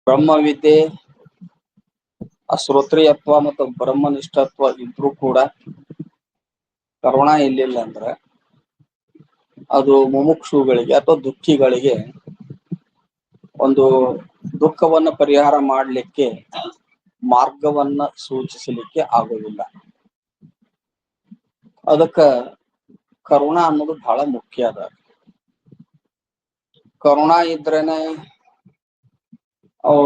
ಬ್ರಹ್ಮವಿದ್ಯೆ ಶ್ರೋತ್ರಿಯತ್ವ ಮತ್ತು ಬ್ರಹ್ಮನಿಷ್ಠತ್ವ ಇದ್ರೂ ಕೂಡ ಕರುಣ ಇಲ್ಲಿಲ್ಲ ಅಂದ್ರೆ ಅದು ಮುಮುಕ್ಷುಗಳಿಗೆ ಅಥವಾ ದುಃಖಿಗಳಿಗೆ ಒಂದು ದುಃಖವನ್ನ ಪರಿಹಾರ ಮಾಡಲಿಕ್ಕೆ ಮಾರ್ಗವನ್ನ ಸೂಚಿಸಲಿಕ್ಕೆ ಆಗೋದಿಲ್ಲ. ಅದಕ್ಕ ಕರುಣ ಅನ್ನೋದು ಬಹಳ ಮುಖ್ಯ ಅದ. ಕರುಣ ಇದ್ರೇನೆ ಅವು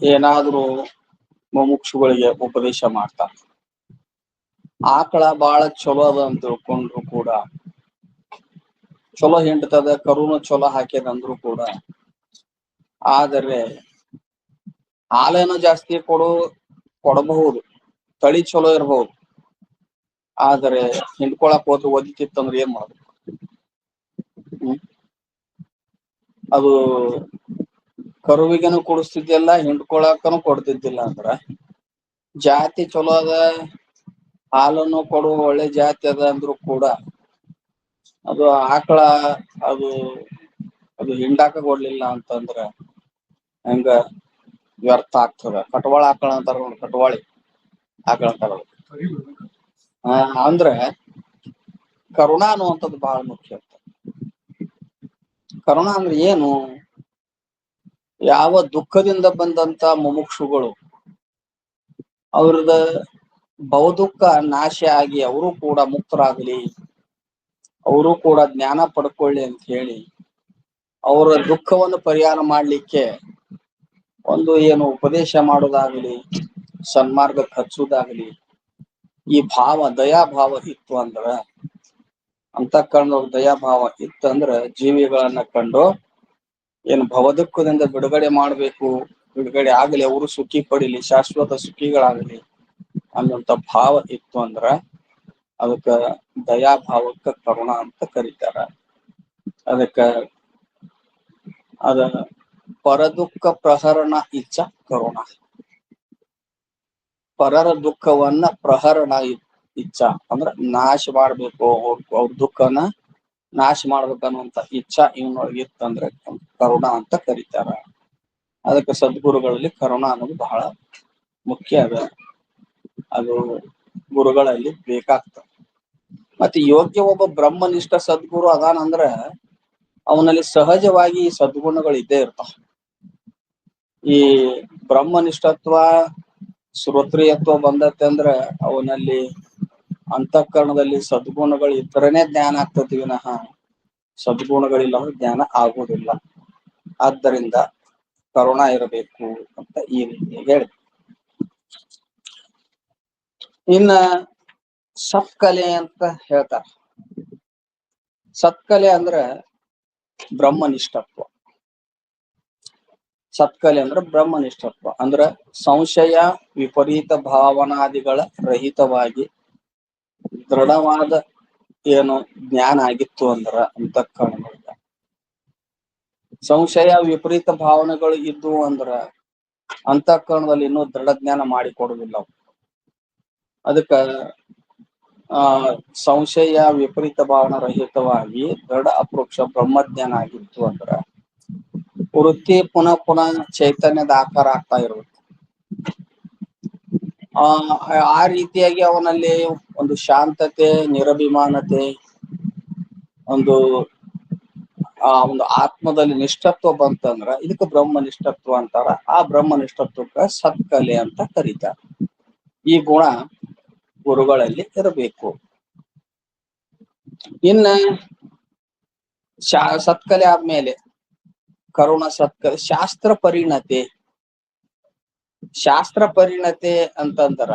ಏನಾದ್ರೂ ಮುಮುಕ್ಷುಗಳಿಗೆ ಉಪದೇಶ ಮಾಡ್ತಾರೆ. ಆಕಳ ಬಾಳ ಚಲೋ ಅದ ಅಂತ ತಿಳ್ಕೊಂಡ್ರು ಕೂಡ, ಚಲೋ ಹಿಂಡ್ತದ, ಕರುನು ಚಲೋ ಹಾಕ್ಯದಂದ್ರು ಕೂಡ, ಆದರೆ ಹಾಲೇನು ಜಾಸ್ತಿ ಕೊಡಬಹುದು, ತಳಿ ಚಲೋ ಇರಬಹುದು, ಆದರೆ ಹಿಂಡ್ಕೊಳಕ್ ಹೋದ್ರೆ ಒದಿತಿತ್ತಂದ್ರೆ ಏನ್ ಮಾಡ್ಬೇಕು? ಅದು ಕರುವಿಗನು ಕುಡಿಸ್ತಿದ್ದಿಲ್ಲ, ಹಿಂಡ್ಕೊಳಕನು ಕೊಡ್ತಿದ್ದಿಲ್ಲ ಅಂದ್ರ ಜಾತಿ ಚಲೋ ಅದ, ಹಾಲನ್ನು ಕೊಡುವ ಒಳ್ಳೆ ಜಾತಿ ಅದ ಅಂದ್ರು ಕೂಡ ಅದು ಆಕಳ ಅದು ಹಿಂಡಾಕ ಕೊಡ್ಲಿಲ್ಲ ಅಂತಂದ್ರ ಹಂಗ ವ್ಯರ್ಥ ಆಗ್ತದ. ಕಟ್ವಾಳ ಆಕಳ ಅಂತಾರ ನೋಡಿ, ಕಟ್ವಾಳಿ ಆಕಳ ಅಂತಾರ. ಅಂದ್ರೆ ಕರುಣ ಅನ್ನುವಂಥದ್ದು ಬಹಳ ಮುಖ್ಯ. ಕರುಣ ಅಂದ್ರೆ ಏನು? ಯಾವ ದುಃಖದಿಂದ ಬಂದಂತ ಮುಮುಕ್ಷುಗಳು ಅವ್ರದ ಬಹುದುಃಖ ನಾಶ ಆಗಿ ಅವರು ಕೂಡ ಮುಕ್ತರಾಗಲಿ, ಅವರು ಕೂಡ ಜ್ಞಾನ ಪಡ್ಕೊಳ್ಳಿ ಅಂತ ಹೇಳಿ ಅವರ ದುಃಖವನ್ನು ಪರಿಹಾರ ಮಾಡ್ಲಿಕ್ಕೆ ಒಂದು ಏನು ಉಪದೇಶ ಮಾಡೋದಾಗಲಿ, ಸನ್ಮಾರ್ಗಕ್ಕೆ ಹಚ್ಚುದಾಗಲಿ, ಈ ಭಾವ ದಯಾಭಾವ ಇತ್ತು ಅಂದ್ರ, ಅಂತಃಕರಣ ದಯಾಭಾವ ಇತ್ತಂದ್ರ ಜೀವಿಗಳನ್ನ ಕಂಡು ಏನು ಭವದುಃಖದಿಂದ ಬಿಡುಗಡೆ ಮಾಡ್ಬೇಕು, ಬಿಡುಗಡೆ ಆಗಲಿ, ಅವರು ಸುಖಿ ಪಡಿಲಿ, ಶಾಶ್ವತ ಸುಖಿಗಳಾಗಲಿ ಅನ್ನುವಂತ ಭಾವ ಇತ್ತು ಅಂದ್ರ ಅದಕ್ಕ ದಯಾಭಾವಕ್ಕ ಕರುಣ ಅಂತ ಕರೀತಾರ. ಅದಕ್ಕ ಅದ ಪರದುಃಖ ಪ್ರಹರಣ ಇಚ್ಛ ಕರುಣ. ಪರರ ದುಃಖವನ್ನ ಪ್ರಹರಣ ಇಚ್ಛ ಅಂದ್ರ ನಾಶ ಮಾಡ್ಬೇಕು, ಅವ್ರ ದುಃಖನ ನಾಶ ಮಾಡ್ಬೇಕನ್ನುವಂತ ಇಚ್ಛಾ ಇವನೊಳಗೆ ಇತ್ತಂದ್ರೆ ಕರುಣ ಅಂತ ಕರೀತಾರ. ಅದಕ್ಕೆ ಸದ್ಗುರುಗಳಲ್ಲಿ ಕರುಣ ಅನ್ನೋದು ಬಹಳ ಮುಖ್ಯ ಅದ. ಅದು ಗುರುಗಳಲ್ಲಿ ಬೇಕಾಗ್ತದೆ. ಮತ್ತೆ ಯೋಗ್ಯ ಒಬ್ಬ ಬ್ರಹ್ಮನಿಷ್ಠ ಸದ್ಗುರು ಅದಾನಂದ್ರ ಅವನಲ್ಲಿ ಸಹಜವಾಗಿ ಈ ಸದ್ಗುಣಗಳು ಇದ್ದೇ ಇರ್ತಾವ. ಈ ಬ್ರಹ್ಮನಿಷ್ಠತ್ವ ಶ್ರೋತ್ರಿಯತ್ವ ಬಂದತ್ತೆ ಅಂದ್ರ ಅವನಲ್ಲಿ ಅಂತಃಕರಣದಲ್ಲಿ ಸದ್ಗುಣಗಳು ಇದ್ದರೇನೆ ಜ್ಞಾನ ಆಗ್ತತಿ ವಿನಃ ಸದ್ಗುಣಗಳಿಲ್ಲ ಜ್ಞಾನ ಆಗುವುದಿಲ್ಲ. ಆದ್ದರಿಂದ ಕರುಣ ಇರಬೇಕು ಅಂತ ಈ ರೀತಿ ಹೇಳಿ. ಇನ್ನ ಸತ್ಕಲೆ ಅಂತ ಹೇಳ್ತಾರ. ಸತ್ಕಲೆ ಅಂದ್ರ ಬ್ರಹ್ಮನಿಷ್ಠತ್ವ. ಸತ್ಕಲೆ ಅಂದ್ರೆ ಬ್ರಹ್ಮನಿಷ್ಠತ್ವ ಅಂದ್ರ ಸಂಶಯ ವಿಪರೀತ ಭಾವನಾದಿಗಳ ರಹಿತವಾಗಿ ದೃಢವಾದ ಏನು ಜ್ಞಾನ ಆಗಿತ್ತು ಅಂದ್ರ ಅಂತಃಕರಣ. ಸಂಶಯ ವಿಪರೀತ ಭಾವನೆಗಳು ಇದ್ವು ಅಂದ್ರ ಅಂತಃಕರಣದಲ್ಲಿ ಇನ್ನೂ ದೃಢ ಜ್ಞಾನ ಮಾಡಿಕೊಡುವುದಿಲ್ಲ. ಅದಕ್ಕ ಸಂಶಯ ವಿಪರೀತ ಭಾವನಾ ರಹಿತವಾಗಿ ದೃಢ ಅಪರೋಕ್ಷ ಬ್ರಹ್ಮಜ್ಞಾನ ಆಗಿತ್ತು ಅಂದ್ರ ವೃತ್ತಿ ಪುನಃ ಪುನಃ ಚೈತನ್ಯದ ಆಕಾರ ಆಗ್ತಾ ಇರುತ್ತೆ. ಆ ರೀತಿಯಾಗಿ ಅವನಲ್ಲಿ ಒಂದು ಶಾಂತತೆ, ನಿರಭಿಮಾನತೆ, ಒಂದು ಆತ್ಮದಲ್ಲಿ ನಿಷ್ಠತ್ವ ಬಂತಂದ್ರ ಇದಕ್ಕೆ ಬ್ರಹ್ಮನಿಷ್ಠತ್ವ ಅಂತಾರ. ಆ ಬ್ರಹ್ಮನಿಷ್ಠತ್ವಕ್ಕ ಸತ್ಕಲೆ ಅಂತ ಕರೀತಾರ. ಈ ಗುಣ ಗುರುಗಳಲ್ಲಿ ಇರಬೇಕು. ಇನ್ನ ಸತ್ಕಲೆ ಆದ್ಮೇಲೆ ಕರುಣ ಸತ್ಕಲೆ ಶಾಸ್ತ್ರ ಪರಿಣತೆ. ಶಾಸ್ತ್ರ ಪರಿಣತೆ ಅಂತಂದ್ರ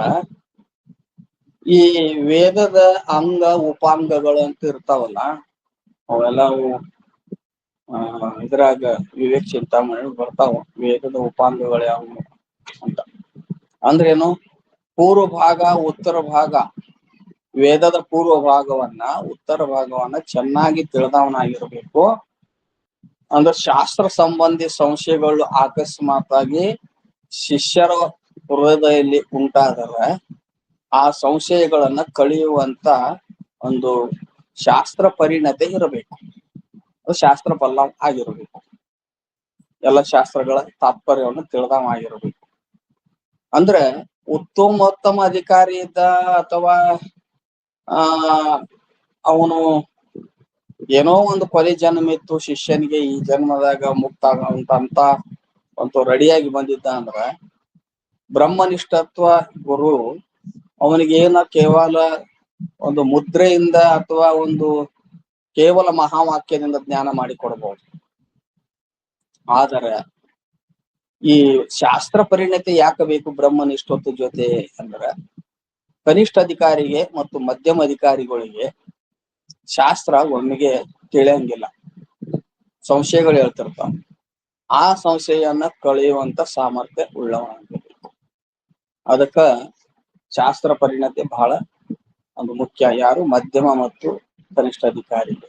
ಈ ವೇದದ ಅಂಗ ಉಪಾಂಗಗಳು ಅಂತ ಇರ್ತಾವಲ್ಲ, ಅವೆಲ್ಲವು ಇದ್ರಾಗ ವಿವೇಕ ಚಿಂತಾಮಣಿ ಬರ್ತಾವ. ವೇದದ ಉಪಾಂಗಗಳು ಯಾವುವು ಅಂತ ಅಂದ್ರೇನು? ಪೂರ್ವ ಭಾಗ, ಉತ್ತರ ಭಾಗ. ವೇದದ ಪೂರ್ವ ಭಾಗವನ್ನ, ಉತ್ತರ ಭಾಗವನ್ನ ಚೆನ್ನಾಗಿ ತಿಳಿದವನಾಗಿರ್ಬೇಕು. ಅಂದ್ರೆ ಶಾಸ್ತ್ರ ಸಂಬಂಧಿ ಸಂಶಯಗಳು ಅಕಸ್ಮಾತ್ ಆಗಿ ಶಿಷ್ಯರ ಹೃದಯದಲ್ಲಿ ಉಂಟಾದರೆ ಆ ಸಂಶಯಗಳನ್ನ ಕಳೆಯುವಂತ ಒಂದು ಶಾಸ್ತ್ರ ಪರಿಣತೆ ಇರಬೇಕು. ಶಾಸ್ತ್ರ ಬಲ್ಲ ಆಗಿರಬೇಕು. ಎಲ್ಲ ಶಾಸ್ತ್ರಗಳ ತಾತ್ಪರ್ಯವನ್ನು ತಿಳಿದವಾಗಿರ್ಬೇಕು. ಅಂದ್ರೆ ಉತ್ತಮ ಅಧಿಕಾರಿ ಇದ್ದ ಅಥವಾ ಆ ಅವನು ಏನೋ ಒಂದು ಕೊಲೆ ಜನ್ಮ ಇತ್ತು, ಶಿಷ್ಯನಿಗೆ ಈ ಜನ್ಮದಾಗ ಮುಕ್ತ ಅಂತ ಒಂದು ರೆಡಿಯಾಗಿ ಬಂದಿದ್ದ ಅಂದ್ರ ಬ್ರಹ್ಮನಿಷ್ಠತ್ವ ಗುರು ಅವನಿಗೇನ ಕೇವಲ ಒಂದು ಮುದ್ರೆಯಿಂದ ಅಥವಾ ಒಂದು ಕೇವಲ ಮಹಾವಾಕ್ಯದಿಂದ ಜ್ಞಾನ ಮಾಡಿಕೊಡ್ಬಹುದು. ಆದರೆ ಈ ಶಾಸ್ತ್ರ ಪರಿಣತಿ ಯಾಕೆ ಬೇಕು ಬ್ರಹ್ಮನಿಷ್ಠತ್ವ ಜೊತೆ ಅಂದ್ರ ಕನಿಷ್ಠ ಅಧಿಕಾರಿಗೆ ಮತ್ತು ಮಧ್ಯಮ ಅಧಿಕಾರಿಗಳಿಗೆ ಶಾಸ್ತ್ರ ಒಮ್ಮೆಗೆ ತಿಳಿಯಂಗಿಲ್ಲ, ಸಂಶಯಗಳು ಹೇಳ್ತಿರ್ತಾವ. ಆ ಸಂಶಯವನ್ನ ಕಳೆಯುವಂತ ಸಾಮರ್ಥ್ಯ ಉಳ್ಳವನಾಗಬೇಕು. ಅದಕ್ಕ ಶಾಸ್ತ್ರ ಪರಿಣತಿ ಬಹಳ ಒಂದು ಮುಖ್ಯ. ಯಾರು? ಮಧ್ಯಮ ಮತ್ತು ಕನಿಷ್ಠ ಅಧಿಕಾರಿಗೆ.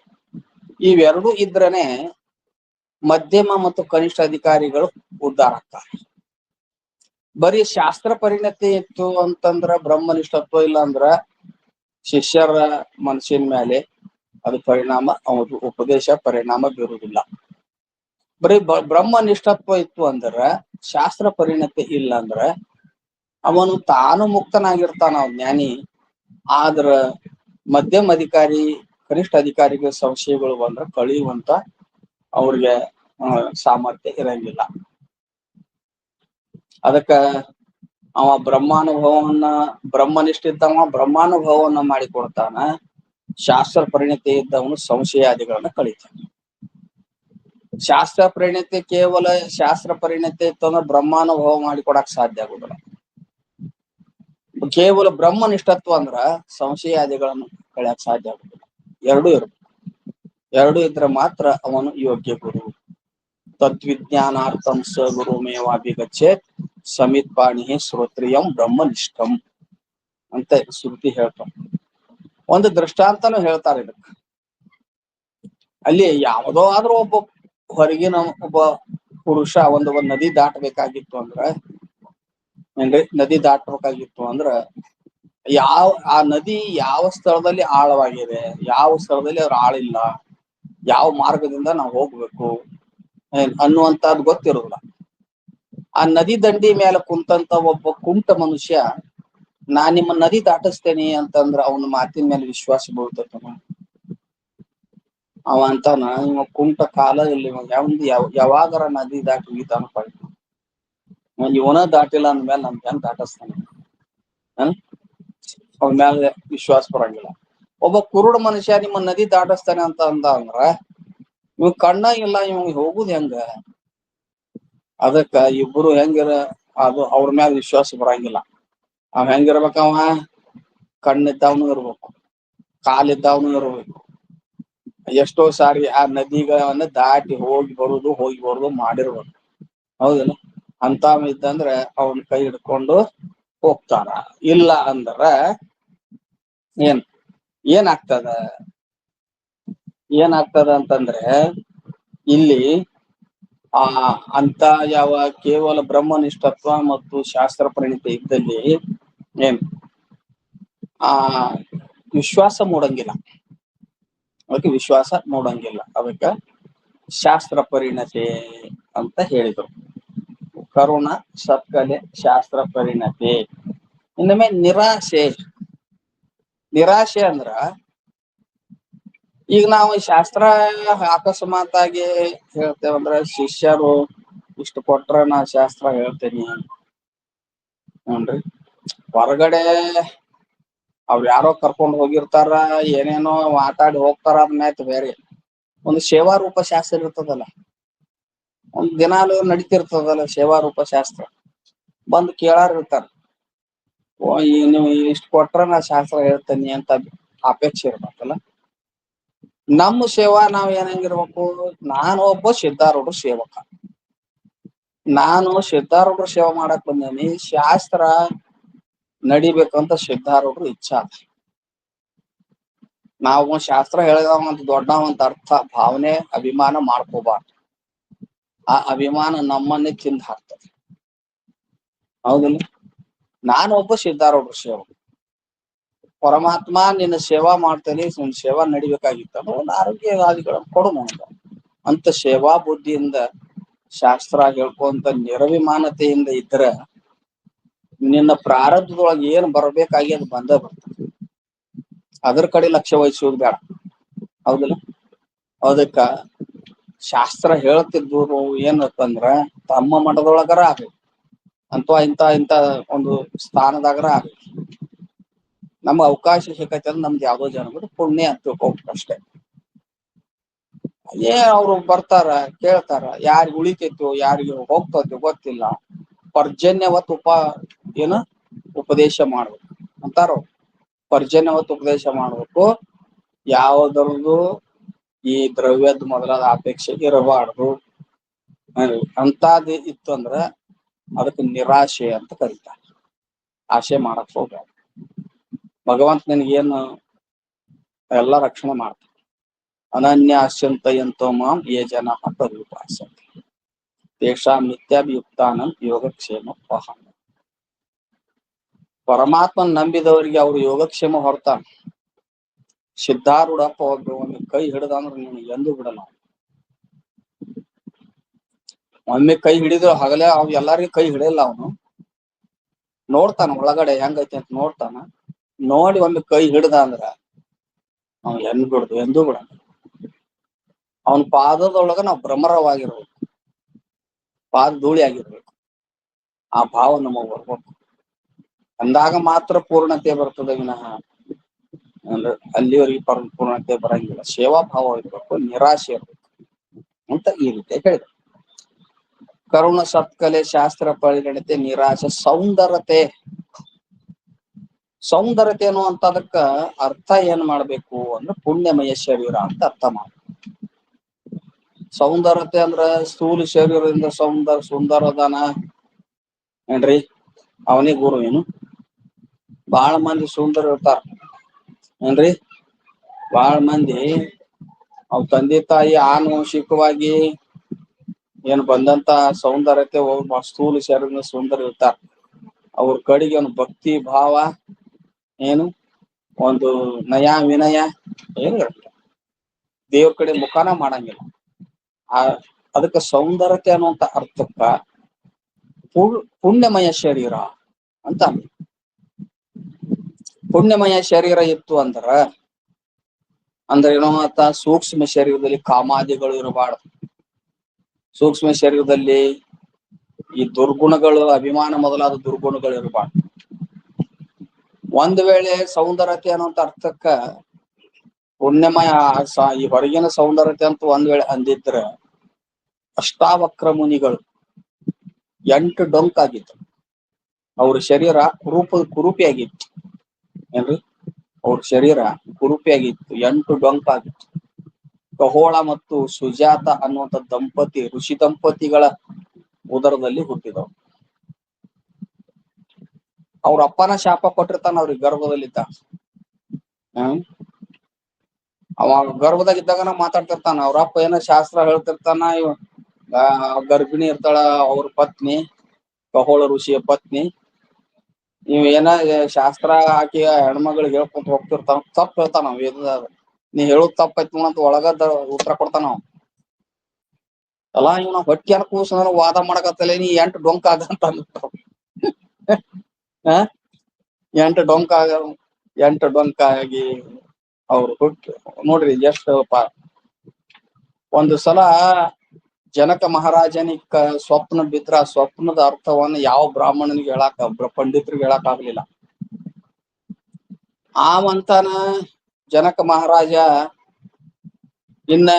ಇವೆರಡೂ ಇದ್ರನೆ ಮಧ್ಯಮ ಮತ್ತು ಕನಿಷ್ಠ ಅಧಿಕಾರಿಗಳು ಉದ್ಧಾರ ಆಗ್ತಾರೆ. ಬರೀ ಶಾಸ್ತ್ರ ಪರಿಣತಿ ಇತ್ತು ಅಂತಂದ್ರ ಬ್ರಹ್ಮನಿಷ್ಠತ್ವ ಇಲ್ಲ ಅಂದ್ರ ಶಿಷ್ಯರ ಮನಸ್ಸಿನ ಮೇಲೆ ಅದು ಪರಿಣಾಮ, ಅವನು ಉಪದೇಶ ಪರಿಣಾಮ ಬೀರುವುದಿಲ್ಲ. ಬರೀ ಬ್ರಹ್ಮನಿಷ್ಠತ್ವ ಇತ್ತು ಅಂದ್ರ, ಶಾಸ್ತ್ರ ಪರಿಣತಿ ಇಲ್ಲ ಅಂದ್ರ ಅವನು ತಾನು ಮುಕ್ತನಾಗಿರ್ತಾನ, ಜ್ಞಾನಿ. ಆದ್ರ ಮಧ್ಯಮ ಅಧಿಕಾರಿ ಕನಿಷ್ಠ ಅಧಿಕಾರಿಗೆ ಸಂಶಯಗಳು ಬಂದ್ರ ಕಳೆಯುವಂತ ಅವ್ರಿಗೆ ಸಾಮರ್ಥ್ಯ ಇರಂಗಿಲ್ಲ. ಅದಕ್ಕ ಅವ ಬ್ರಹ್ಮನಿಷ್ಠ ಇದ್ದವ ಬ್ರಹ್ಮಾನುಭವವನ್ನ ಮಾಡಿಕೊಡ್ತಾನ, ಶಾಸ್ತ್ರ ಪರಿಣತಿ ಇದ್ದವನು ಸಂಶಯಾದಿಗಳನ್ನ ಕಳೀತಾನ. ಶಾಸ್ತ್ರ ಪರಿಣತಿ ಕೇವಲ ಶಾಸ್ತ್ರ ಪರಿಣತಿ ಇತ್ತಂದ್ರೆ ಬ್ರಹ್ಮಾನುಭವ ಮಾಡಿಕೊಡಕ್ ಸಾಧ್ಯ ಆಗುದಿಲ್ಲ. ಕೇವಲ ಬ್ರಹ್ಮನಿಷ್ಠತ್ವ ಅಂದ್ರ ಸಂಶಯಾದಿಗಳನ್ನು ಕಳೆಯಕ್ ಸಾಧ್ಯ ಆಗುದಿಲ್ಲ. ಎರಡೂ ಇರ್ಬೇಕು. ಎರಡೂ ಇದ್ರೆ ಮಾತ್ರ ಅವನು ಯೋಗ್ಯ ಗುರು. ತದ್ವಿಜ್ಞಾನಾರ್ಥಂ ಸ ಗುರುಮೇವಾಭಿಗಚ್ಚೇತ್ ಸಮಿತ್ ಪಾಣಿ ಶ್ರೋತ್ರಿಯಂ ಬ್ರಹ್ಮನಿಷ್ಠಂ ಅಂತ ಶ್ರುತಿ ಹೇಳ್ತಾವ. ಒಂದು ದೃಷ್ಟಾಂತನೂ ಹೇಳ್ತಾರೆ ಇದಕ್ಕ. ಅಲ್ಲಿ ಯಾವುದೋ ಆದ್ರೂ ಒಬ್ಬ ಹೊರಗಿನ ಒಬ್ಬ ಪುರುಷ ಒಂದು ನದಿ ದಾಟಬೇಕಾಗಿತ್ತು ಅಂದ್ರ ಏನ್ರಿ, ನದಿ ದಾಟಬೇಕಾಗಿತ್ತು ಅಂದ್ರ ಆ ನದಿ ಯಾವ ಸ್ಥಳದಲ್ಲಿ ಆಳವಾಗಿದೆ, ಯಾವ ಸ್ಥಳದಲ್ಲಿ ಅವ್ರ ಆಳಿಲ್ಲ, ಯಾವ ಮಾರ್ಗದಿಂದ ನಾವು ಹೋಗ್ಬೇಕು ಅನ್ನುವಂಥದ್ದು ಗೊತ್ತಿರೋದಿಲ್ಲ. ಆ ನದಿ ದಂಡಿ ಮೇಲೆ ಕುಂತಂತ ಒಬ್ಬ ಕುಂಟ ಮನುಷ್ಯ ನಿಮ್ಮ ನದಿ ದಾಟಿಸ್ತೇನೆ ಅಂತಂದ್ರ ಅವನ ಮಾತಿನ ಮೇಲೆ ವಿಶ್ವಾಸ ಬೀಳ್ತೈತನ? ಅವ ಅಂತಾನ, ಇವ ಕುಂಟ ಕಾಲ ಇಲ್ಲಿ ಯಾವಾಗರ ನದಿ ದಾಟಿ ಮುಗಿತಾನಪ್ಪ, ಇವನ ದಾಟಿಲ್ಲ ಅಂದ್ಮೇಲೆ ನಮ್ ಹೆಂಗ್ ದಾಟಿಸ್ತಾನೆ? ಅವನ ಮೇಲೆ ವಿಶ್ವಾಸ ಬರಂಗಿಲ್ಲ. ಒಬ್ಬ ಕುರುಡ ಮನುಷ್ಯ ನಿಮ್ಮ ನದಿ ದಾಟಿಸ್ತಾನೆ ಅಂತ ಅಂದ್ರ ಇವ್ ಕಣ್ಣ ಇಲ್ಲ, ಇವ್ ಹೋಗುದ್ ಹೆಂಗ? ಅದಕ್ಕ ಇಬ್ರು ಹೆಂಗಿರ ಅದು ಅವ್ರ ಮ್ಯಾಲ ವಿಶ್ವಾಸ ಬರಂಗಿಲ್ಲ. ಅವ್ ಹೆಂಗಿರ್ಬೇಕವ? ಕಣ್ಣಿದ್ದವನು ಇರ್ಬೇಕು, ಕಾಲಿದ್ದವನು ಇರ್ಬೇಕು. ಎಷ್ಟೋ ಸಾರಿ ಆ ನದಿಗಳನ್ನ ದಾಟಿ ಹೋಗಿ ಬರುದು ಮಾಡಿರ್ಬೇಕು. ಹೌದಿಲ್ಲ? ಅಂತಾವ ಇದ್ದಂದ್ರೆ ಅವನ್ ಕೈ ಹಿಡ್ಕೊಂಡು ಹೋಗ್ತಾರ. ಇಲ್ಲ ಅಂದ್ರ ಏನಾಗ್ತದ ಅಂತಂದ್ರೆ ಇಲ್ಲಿ ಅಂತ ಯಾವ ಕೇವಲ ಬ್ರಹ್ಮನಿಷ್ಠತ್ವ ಮತ್ತು ಶಾಸ್ತ್ರ ಪರಿಣಿತಿ ಇದ್ದಲ್ಲಿ ವಿಶ್ವಾಸ ಮೂಡಂಗಿಲ್ಲ. ಅದಕ್ಕೆ ವಿಶ್ವಾಸ ಮೂಡಂಗಿಲ್ಲ. ಅದಕ್ಕ ಶಾಸ್ತ್ರ ಪರಿಣತಿ ಅಂತ ಹೇಳಿದ್ರು. ಕರುಣ, ಸತ್ಕಲೆ, ಶಾಸ್ತ್ರ ಪರಿಣತಿ. ಇನ್ನೊಮ್ಮೆ ನಿರಾಶೆ ಅಂದ್ರ ಈಗ ನಾವು ಶಾಸ್ತ್ರ ಅಕಸ್ಮಾತ್ ಹೇಳ್ತೇವಂದ್ರ ಶಿಷ್ಯರು ಇಷ್ಟು ಕೊಟ್ರ ನಾ ಶಾಸ್ತ್ರ ಹೇಳ್ತೇನಿ ನೋಡ್ರಿ. ಹೊರಗಡೆ ಅವ್ರು ಯಾರೋ ಕರ್ಕೊಂಡ್ ಹೋಗಿರ್ತಾರ, ಏನೇನೋ ಮಾತಾಡಿ ಹೋಗ್ತಾರ, ಅದ್ಮ್ಯಾತ್ ಬೇರೆ. ಒಂದು ಸೇವಾ ರೂಪ ಶಾಸ್ತ್ರ ಇರ್ತದಲ್ಲ, ಒಂದ್ ದಿನಾಲು ನಡೀತಿರ್ತದಲ್ಲ ಸೇವಾ ರೂಪ ಶಾಸ್ತ್ರ. ಬಂದು ಕೇಳಾರ ಇರ್ತಾರ, ನೀವು ಇಷ್ಟ ಕೊಟ್ರ ನಾ ಶಾಸ್ತ್ರ ಹೇಳ್ತೇನಿ ಅಂತ ಅಪೇಕ್ಷೆ ಇರ್ಬೇಕಲ್ಲ. ನಮ್ಮ ಸೇವಾ ನಾವ್ ಏನಂಗಿರ್ಬೇಕು? ನಾನು ಒಬ್ಬ ಸಿದ್ಧಾರೂಢ ಸೇವಕ, ನಾನು ಸಿದ್ಧಾರೂಢ ಸೇವಾ ಮಾಡಕ್ ಬಂದೇನಿ, ಶಾಸ್ತ್ರ ನಡಿಬೇಕಂತ ಸಿದ್ಧಾರೂಢರು ಇಚ್ಛಾ. ನಾವು ಶಾಸ್ತ್ರ ಹೇಳಿದವಂತ ದೊಡ್ಡವಂತ ಅರ್ಥ ಭಾವನೆ ಅಭಿಮಾನ ಮಾಡ್ಕೋಬಾರ್ದು. ಆ ಅಭಿಮಾನ ನಮ್ಮನ್ನೇ ತಿಂದು ಹಾಕ್ತದೆ. ಹೌದಿಲ್ಲ? ನಾನು ಒಬ್ಬ ಸಿದ್ಧಾರೂಢ ಸೇವಕ, ಪರಮಾತ್ಮ ನಿನ್ನ ಸೇವಾ ಮಾಡ್ತೇನೆ, ನಿನ್ನ ಸೇವಾ ನಡಿಬೇಕಾಗಿತ್ತು, ಒಂದು ಆರೋಗ್ಯವಾದಿಗಳನ್ನು ಕೊಡು ನನಗ ಅಂತ ಸೇವಾ ಬುದ್ಧಿಯಿಂದ ಶಾಸ್ತ್ರ ಹೇಳ್ಕೊಂತ ನಿರಭಿಮಾನತೆಯಿಂದ ಇದ್ರ ನಿನ್ನ ಪ್ರಾರಬ್ಧದೊಳಗೆ ಏನ್ ಬರ್ಬೇಕಾಗಿ ಅದು ಬಂದ ಬರ್ತದೆ. ಅದ್ರ ಕಡೆ ಲಕ್ಷ್ಯ ವಹಿಸುವುದು ಬೇಡ. ಹೌದಿಲ್ಲ? ಅದಕ್ಕ ಶಾಸ್ತ್ರ ಹೇಳ್ತಿದ್ರು ಏನಂತಂದ್ರ ತಮ್ಮ ಮಠದೊಳಗರ ಆಗ್ಲಿ ಅಥವಾ ಇಂತ ಒಂದು ಸ್ಥಾನದಾಗರ ಆಗ್ಲಿ ನಮ್ಗೆ ಅವಕಾಶ ಸಿಕ್ಕೈತೆ ಅಂದ್ರೆ ನಮ್ದು ಯಾವ್ದೋ ಜನಗಳು ಪುಣ್ಯ ಅಂತ ತಿಳ್ಕೊಬೇಕಷ್ಟೆ. ಅವ್ರು ಬರ್ತಾರ, ಕೇಳ್ತಾರ, ಯಾರಿಗ ಉಳಿತೈತೋ ಯಾರಿಗೆ ಹೋಗ್ತೈತೋ ಗೊತ್ತಿಲ್ಲ. ಪರ್ಜನ್ಯವತ್ ಉಪದೇಶ ಮಾಡ್ಬೇಕು ಅಂತಾರ. ಪರ್ಜನ್ಯವತ್ ಉಪದೇಶ ಮಾಡ್ಬೇಕು. ಯಾವ್ದ್ರದ್ದು ಈ ದ್ರವ್ಯದ ಮೊದಲಾದ ಅಪೇಕ್ಷೆ ಇರಬಾರ್ದು. ಅಂತಾದ್ ಇತ್ತು ಅಂದ್ರ ಅದಕ್ಕೆ ನಿರಾಶೆ ಅಂತ ಕರೀತಾರೆ. ಆಶೆ ಮಾಡಕ್ ಹೋಗ್ಬೇಡ. ಭಗವಂತ ನಿನಗೇನು ಎಲ್ಲ ರಕ್ಷಣೆ ಮಾಡ್ತಾನೆ. ಅನನ್ಯ ಅಶ್ಯಂತಯಂತೋ ಮಾಂ ಯೇ ಜನ ಪರ್ಯುಪಾಸತೆ ತೇಷಾಂ ನಿತ್ಯಾಭಿಯುಕ್ತಾನಂ ಯೋಗಕ್ಷೇಮ ವಹಂ. ಪರಮಾತ್ಮನ್ ನಂಬಿದವರಿಗೆ ಅವ್ರು ಯೋಗಕ್ಷೇಮ ಹೊರತಾನ. ಸಿದ್ಧಾರೂಢಪ್ಪ ಒಮ್ಮೆ ಕೈ ಹಿಡ್ದ ಅಂದ್ರೆ ನೀನು ಎಂದೂ ಬಿಡಲ್ಲ. ಒಮ್ಮೆ ಕೈ ಹಿಡಿದ್ರು ಹಗಲೇ ಅವ್ ಎಲ್ಲಾರಿಗೂ ಕೈ ಹಿಡಿಯಲ್ಲ. ಅವನು ನೋಡ್ತಾನ ಒಳಗಡೆ ಹೆಂಗೈತಿ ಅಂತ ನೋಡ್ತಾನ. ನೋಡಿ ಒಮ್ಮೆ ಕೈ ಹಿಡ್ದ ಅಂದ್ರ ಅವ್ ಎಂದೂ ಬಿಡಲ್ಲ. ಅವನ ಪಾದದೊಳಗ ನಾವು ಭ್ರಮರವಾಗಿರ್ಬೇಕು, ಪಾದ ಧೂಳಿ ಆಗಿರ್ಬೇಕು. ಆ ಭಾವ ನಮಗ್ ಬರ್ಬೇಕು. ಅಂದಾಗ ಮಾತ್ರ ಪೂರ್ಣತೆ ಬರ್ತದೆ ವಿನಃ ಅಂದ್ರೆ ಅಲ್ಲಿವರೆಗೆ ಪೂರ್ಣತೆ ಬರಂಗಿಲ್ಲ. ಸೇವಾ ಭಾವ ಇರ್ಬೇಕು, ನಿರಾಶೆ ಇರ್ಬೇಕು ಅಂತ ಈ ರೀತಿ ಹೇಳಿದ್ರು. ಕರುಣ, ಸತ್ಕಲೆ, ಶಾಸ್ತ್ರ ಪರಿಗಣತೆ, ನಿರಾಶೆ, ಸೌಂದರ್ಯತೆ. ಸೌಂದರ್ಯತೆ ಅನ್ನುವಂಥದಕ್ಕ ಅರ್ಥ ಏನ್ ಮಾಡ್ಬೇಕು ಅಂದ್ರೆ ಪುಣ್ಯಮಯ ಶರೀರ ಅಂತ ಅರ್ಥ ಮಾಡ್ಬೇಕು. ಸೌಂದರ್ಯತೆ ಅಂದ್ರ ಸ್ಥೂಲ ಶರೀರದಿಂದ ಸುಂದರದಾನ ಏನ್ರಿ ಅವನೇ ಗುರು ಏನು? ಬಾಳ ಮಂದಿ ಸುಂದರ ಇರ್ತಾರ ಏನ್ರಿ. ಬಾಳ ಮಂದಿ ಅವ್ ತಂದೆ ತಾಯಿ ಆನುವಂಶಿಕವಾಗಿ ಏನ್ ಬಂದಂತ ಸೌಂದರ್ಯತೆ ಸ್ಥೂಲ ಶರೀರ ಸುಂದರ ಇರ್ತಾರ. ಅವ್ರ ಕಡೆಗೆ ಒಂದು ಭಕ್ತಿ ಭಾವ ಏನು ಒಂದು ನಯ ವಿನಯ ಏನಿರಲ್ಲ. ದೇವ್ರ ಕಡೆ ಮುಖಾನ ಮಾಡಂಗಿಲ್ಲ. ಅದಕ್ಕೆ ಸೌಂದರ್ಯತೆ ಅನ್ನುವಂತ ಅರ್ಥಕ್ಕ ಪುಣ್ಯಮಯ ಶರೀರ ಅಂತ. ಪುಣ್ಯಮಯ ಶರೀರ ಇತ್ತು ಅಂದ್ರೆ ಏನೋ ಆತ ಸೂಕ್ಷ್ಮ ಶರೀರದಲ್ಲಿ ಕಾಮಾದಿಗಳು ಇರಬಾರ್ದು. ಸೂಕ್ಷ್ಮ ಶರೀರದಲ್ಲಿ ಈ ದುರ್ಗುಣಗಳು, ಅಭಿಮಾನ ಮೊದಲಾದ ದುರ್ಗುಣಗಳು ಇರಬಾರ್ದು. ಒಂದ್ ವೇಳೆ ಸೌಂದರ್ಯತೆ ಅನ್ನುವಂತ ಅರ್ಥಕ್ಕ ಪುಣ್ಯಮಯ ಈ ಹೊರಗಿನ ಸೌಂದರ್ಯತೆ ಅಂತ ಒಂದ್ ವೇಳೆ ಅಂದಿದ್ರ ಅಷ್ಟಾವಕ್ರ ಮುನಿಗಳು 8 ಡೊಂಕಾಗಿತ್ತು. ಅವ್ರ ಶರೀರ ಕುರೂಪಿಯಾಗಿತ್ತು ಏನ್ರಿ. ಅವ್ರ ಶರೀರ ಕುರೂಪಿಯಾಗಿತ್ತು, 8 ಡೊಂಕಾಗಿತ್ತು. ಕಹೋಳ ಮತ್ತು ಸುಜಾತ ಅನ್ನುವಂಥ ಋಷಿ ದಂಪತಿಗಳ ಉದರದಲ್ಲಿ ಹುಟ್ಟಿದವು. ಅವ್ರ ಅಪ್ಪನ ಶಾಪ ಕೊಟ್ಟಿರ್ತಾನ ಅವ್ರಿಗೆ ಗರ್ಭದಲ್ಲಿದ್ದ. ಅವಾಗ ಗರ್ಭದಾಗಿದ್ದಾಗನ ಮಾತಾಡ್ತಿರ್ತಾನ. ಅವ್ರ ಅಪ್ಪ ಏನೋ ಶಾಸ್ತ್ರ ಹೇಳ್ತಿರ್ತಾನ. ಗರ್ಭಿಣಿ ಇರ್ತಾಳ ಅವ್ರ ಪತ್ನಿ, ಕಹೋಳ ಋಷಿಯ ಪತ್ನಿ. ಏನ ಶಾಸ್ತ್ರ ಹಾಕಿ ಹೆಣ್ಮಗಳಿಗೆ ಹೇಳ್ಕೊಂತ ಹೋಗ್ತಿರ್ತಾನ. ತಪ್ಪ ಹೇಳ್ತಾನ ವೇದದಾಗ. ನೀ ಹೇಳುದ್ ತಪ್ಪೈತಿ ಅಂತ ಒಳಗದ ಉತ್ತರ ಕೊಡ್ತಾನ. ಅಲ್ಲಾ ಇವ್ ನಾವ್ ಹೊಟ್ಟಿ ಕೂಸ ವಾದ ಮಾಡಕತ್ತಲ್ಲ, ನೀ 8 ಡೊಂಕ ಆಗಂತ 8 ಡೊಂಕ ಆಗಿ ಅವ್ರು ಹುಟ್ಟಿ ನೋಡ್ರಿ ಎಷ್ಟು ಒಂದು ಸಲ ಜನಕ ಮಹಾರಾಜನಿಗೆ ಸ್ವಪ್ನ ಬಿದ್ರ ಆ ಸ್ವಪ್ನದ ಅರ್ಥವನ್ನ ಯಾವ ಬ್ರಾಹ್ಮಣನಿಗೆ ಪಂಡಿತರಿಗೆ ಹೇಳಕ್ ಆಗ್ಲಿಲ್ಲ. ಆವಂತಾನ ಜನಕ ಮಹಾರಾಜ ಇನ್ನ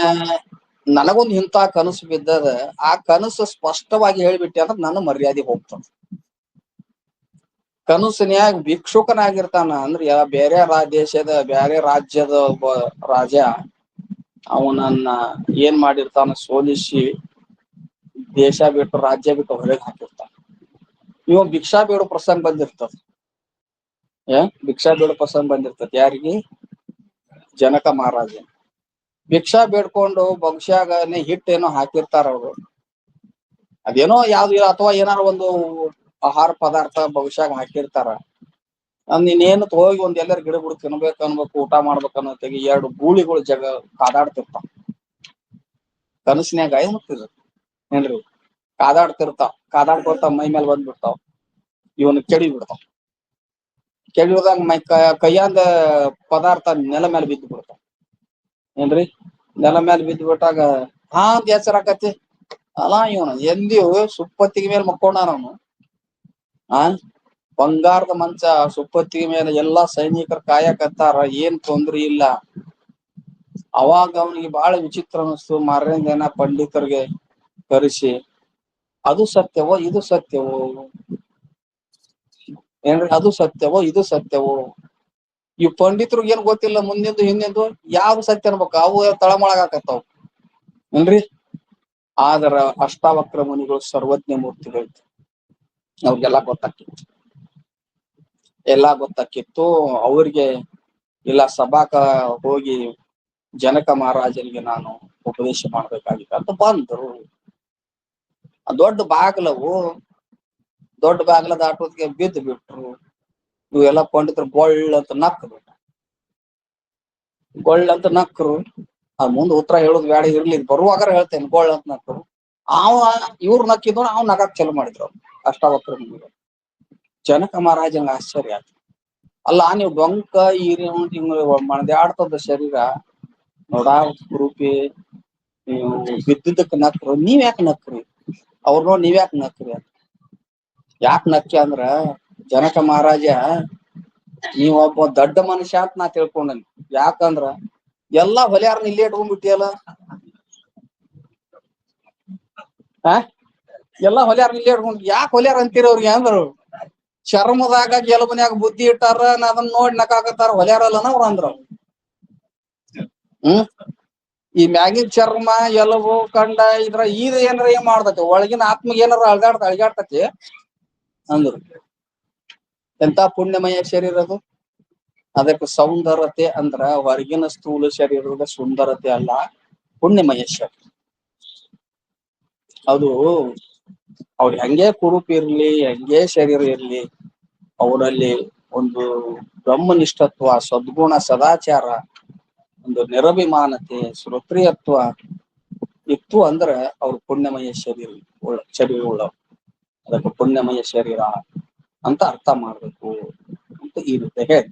ನನಗೊಂದು ಇಂಥ ಕನಸು ಬಿದ್ದದ, ಆ ಕನಸು ಸ್ಪಷ್ಟವಾಗಿ ಹೇಳ್ಬಿಟ್ಟೆ ಅಂದ್ರೆ ನನ್ನ ಮರ್ಯಾದೆ ಹೋಗ್ತದ. ಕನಸಿನ್ಯಾಗ ಭಿಕ್ಷುಕನಾಗಿರ್ತಾನ ಅಂದ್ರೆ ಬೇರೆ ದೇಶದ ಬೇರೆ ರಾಜ್ಯದ ಒಬ್ಬ ರಾಜ ಅವನನ್ನ ಏನ್ ಮಾಡಿರ್ತಾನ, ಸೋಲಿಸಿ ದೇಶ ಬಿಟ್ಟು ರಾಜ್ಯ ಬಿಟ್ಟು ಹೊರಗೆ ಹಾಕಿರ್ತಾನ. ಇವ ಭಿಕ್ಷಾ ಬೇಡೋ ಪ್ರಸಂಗ ಬಂದಿರ್ತದ. ಭಿಕ್ಷಾ ಬೇಡೋ ಪ್ರಸಂಗ ಬಂದಿರ್ತದ ಯಾರಿಗೆ? ಜನಕ ಮಹಾರಾಜ. ಭಿಕ್ಷಾ ಬೇಡ್ಕೊಂಡು ಬಹುಶಃ ಹಿಟ್ಟೇನೋ ಹಾಕಿರ್ತಾರ ಅವರು. ಅದೇನೋ ಯಾವ್ದು ಅಥವಾ ಏನಾರು ಒಂದು ಆಹಾರ ಪದಾರ್ಥ ಬಹುಶಃ ಹಾಕಿರ್ತಾರ. ನೀನೇನು ಹೋಗಿ ಒಂದ್ ಎಲ್ಲರ ಗಿಡ ಬಿಡು ತಿನ್ಬೇಕು ಅನ್ಬೇಕು, ಊಟ ಮಾಡ್ಬೇಕು ಅನ್ನೋತ್ತಿಗೆ 2 ಗೂಳಿಗಳು ಕಾದಾಡ್ತಿರ್ತಾವ. ಕನಸಿನ್ಯಾಗ ಏನ್ರಿ. ಕಾದಾಡ್ಕೊತ ಮೈ ಮೇಲೆ ಬಂದ್ಬಿಡ್ತಾವ. ಇವನು ಕೆಡಿ ಬಿಡ್ತಾವ. ಕೆಡಿದಾಗ ಕೈಯಾಂದ ಪದಾರ್ಥ ನೆಲ ಮೇಲೆ ಬಿದ್ದು ಬಿಡ್ತಾವ. ಏನ್ರಿ, ನೆಲ ಮೇಲೆ ಬಿದ್ದು ಬಿಟ್ಟಾಗ ಹೆಸರು ಆಕತಿ. ಅಲ್ಲ ಇವನು ಎಂದಿಯು ಸುಪ್ಪತ್ತಿಗೆ ಮೇಲೆ ಮಕ್ಕೊಂಡವನು. ಬಂಗಾರದ ಮಂಚ ಸುಪ್ಪತ್ತಿಗೆ ಮೇಲೆ ಎಲ್ಲಾ ಸೈನಿಕರು ಕಾಯಕತ್ತಾರ, ಏನ್ ತೊಂದ್ರೆ ಇಲ್ಲ. ಅವಾಗ ಅವನಿಗೆ ಬಹಳ ವಿಚಿತ್ರ ಅನಿಸ್ತು. ಮಾರನೇ ದಿನ ಪಂಡಿತರಿಗೆ ಕರೆಸಿ, ಅದು ಸತ್ಯವೋ ಇದು ಸತ್ಯವೋ, ಏನ್ರಿ, ಅದು ಸತ್ಯವೋ ಇದು ಸತ್ಯವೋ. ಈ ಪಂಡಿತರಿಗೆ ಏನ್ ಗೊತ್ತಿಲ್ಲ, ಮುಂದಿಂದು ಹಿಂದಿಂದು ಯಾವ್ದು ಸತ್ಯ ಅನ್ಬೇಕು, ಅವು ತಳಮಳಗಾಕತ್ತಾವ. ಏನ್ರಿ, ಆದ್ರ ಅಷ್ಟಾವಕ್ರ ಮುನಿಗಳು ಸರ್ವಜ್ಞ ಮೂರ್ತಿಗಳು, ಅವ್ರಿಗೆಲ್ಲಾ ಗೊತ್ತಾಕಿತ್ತು. ಅವ್ರಿಗೆ ಇಲ್ಲ ಸಭಾಕ ಹೋಗಿ ಜನಕ ಮಹಾರಾಜನಿಗೆ ನಾನು ಉಪದೇಶ ಮಾಡ್ಬೇಕಾಗಿತ್ತು ಅಂತ ಬಂದ್ರು. ದೊಡ್ಡ ಬಾಗ್ಲ ದಾಟೋದಕ್ಕೆ ಬಿದ್ದು ಬಿಟ್ರು. ಇವೆಲ್ಲ ಪಂಡಿತರು ಗೊಳ್ಳ ಅಂತ ನಕ್ರು. ಅದ್ ಮುಂದೆ ಉತ್ತರ ಹೇಳೋದು ಬೇಡ, ಇರ್ಲಿ, ಬರುವಾಗಾರ ಹೇಳ್ತೇನೆ. ಗೊಳ್ಳ ಅಂತ ನಕ್ರು. ಇವ್ರು ನಕ್ಕಿದ್ರು, ಅವ್ನು ನಗಾಕ್ ಚಲೋ ಮಾಡಿದ್ರು ಅಷ್ಟಾವಕ್ರ ಮುನಿಗಳು. ಜನಕ ಮಹಾರಾಜಂಗ ಆಶ್ಚರ್ಯ ಆಯ್ತು. ಅಲ್ಲ, ನೀವು ಡೊಂಕ ಮಣದಾಡ್ತದ ಶರೀರ ನೋಡಾ ರೂಪಿ, ನೀವು ಬಿದ್ದಿದ್ದಕ್ಕೆ ನಕ್ರು, ನೀವ್ ಯಾಕೆ ನಕ್ರಿ? ಅವ್ರ ನೋಡಿ ನೀವ್ ಯಾಕೆ ನಕ್ರಿ? ಯಾಕೆ ನಕ್ಕಿ ಅಂದ್ರ, ಜನಕ ಮಹಾರಾಜ ನೀವ್ ಒಬ್ಬ ದೊಡ್ಡ ಮನುಷ್ಯ ಅಂತ ನಾ ತಿಳ್ಕೊಂಡೇನಿ. ಯಾಕಂದ್ರ ಎಲ್ಲಾ ಹೊಲ್ಯಾರನ್ನ ಇಲ್ಲೇ ಇಟ್ಕೊಂಡ್ಬಿಟ್ಟಿಯಲ್ಲ. ಎಲ್ಲಾ ಹೊಲ್ಯಾರನ್ನ ಇಲ್ಲೇ ಇಟ್ಕೊಂಡ್ ಯಾಕೆ ಹೊಲ್ಯಾರ ಅಂತೀರ ಅವ್ರಿಗೆ ಅಂದ್ರು. ಚರ್ಮದಾಗ ಗೆಲುಬನ್ಯಾಗ ಬುದ್ಧಿ ಇಟ್ಟಾರ, ಅದನ್ನ ನೋಡಿ ನಕಾಕತ್ತಾರ, ಹೊಲ್ಯಾರಲ್ಲನ ಅವ್ರ ಅಂದ್ರ. ಈ ಮ್ಯಾಗಿನ ಚರ್ಮ ಎಲುಬು ಕಂಡ ಇದ್ರ ಏನಾರ ಏನ್ ಮಾಡ್ತತಿ, ಒಳಗಿನ ಆತ್ಮಗೆ ಏನಾರ ಅಳಗಾಡ್ತತಿ ಅಂದ್ರು. ಎಂತ ಪುಣ್ಯಮಯ ಶರೀರ ಅದು. ಅದಕ್ಕೆ ಸೌಂದರ್ಯತೆ ಅಂದ್ರ ಹೊರಗಿನ ಸ್ಥೂಲ ಶರೀರದ ಸುಂದರತೆ ಅಲ್ಲ, ಪುಣ್ಯಮಯ ಶರೀರ. ಅದು ಅವ್ರ ಹೆಂಗೆ ಕುರುಪ ಇರ್ಲಿ, ಹೆಂಗೆ ಶರೀರ ಇರ್ಲಿ, ಅವರಲ್ಲಿ ಒಂದು ಬ್ರಹ್ಮನಿಷ್ಠತ್ವ, ಸದ್ಗುಣ, ಸದಾಚಾರ, ಒಂದು ನಿರಭಿಮಾನತೆ, ಶ್ರೋತ್ರಿಯತ್ವ ಇತ್ತು ಅಂದ್ರೆ ಅವ್ರ ಪುಣ್ಯಮಯ ಶರೀರ ಉಳ್ಳವ್ರು. ಅದಕ್ಕೆ ಪುಣ್ಯಮಯ ಶರೀರ ಅಂತ ಅರ್ಥ ಮಾಡ್ಬೇಕು ಅಂತ ಈ ರೀತಿ ಹೇಳಿ.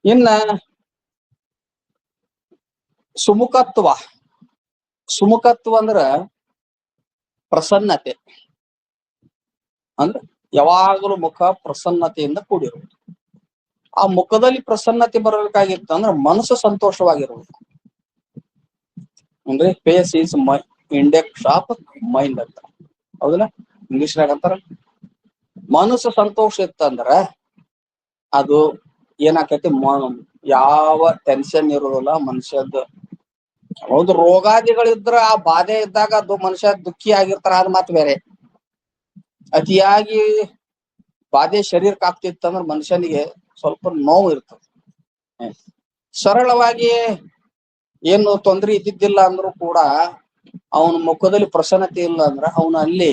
ಇನ್ನ ಸುಮುಖತ್ವ ಅಂದ್ರ ಪ್ರಸನ್ನತೆ. ಅಂದ್ರೆ ಯಾವಾಗಲೂ ಮುಖ ಪ್ರಸನ್ನತೆಯಿಂದ ಕೂಡಿರುವುದು. ಆ ಮುಖದಲ್ಲಿ ಪ್ರಸನ್ನತೆ ಬರಬೇಕಾಗಿತ್ತು ಅಂದ್ರೆ ಮನಸ್ಸು ಸಂತೋಷವಾಗಿರ್ಬೇಕು. ಅಂದ್ರೆ face is index of mind ಅಂತ, ಹೌದಲ್ಲ ಇಂಗ್ಲಿಷ್ನಾಗ ಅಂತಾರ. ಮನಸ್ಸು ಸಂತೋಷ ಇತ್ತಂದ್ರ ಅದು ಏನಾಕೈತಿ, ಯಾವ ಟೆನ್ಷನ್ ಇರೋದಿಲ್ಲ ಮನುಷ್ಯದ. ಹೌದು, ರೋಗಾದಿಗಳಿದ್ರ ಆ ಬಾಧೆ ಇದ್ದಾಗ ಅದು ಮನುಷ್ಯ ದುಃಖಿ ಆಗಿರ್ತಾರ, ಅದ್ ಮಾತು ಬೇರೆ. ಅತಿಯಾಗಿ ಬಾಧೆ ಶರೀರಕ್ಕೆ ಆಗ್ತಿತ್ತಂದ್ರ ಮನುಷ್ಯನಿಗೆ ಸ್ವಲ್ಪ ನೋವು ಇರ್ತದೆ. ಸರಳವಾಗಿ ಏನು ತೊಂದರೆ ಇದ್ದಿದ್ದಿಲ್ಲ ಅಂದ್ರೂ ಕೂಡ ಅವನ ಮುಖದಲ್ಲಿ ಪ್ರಸನ್ನತೆ ಇಲ್ಲ ಅಂದ್ರ ಅವನಲ್ಲಿ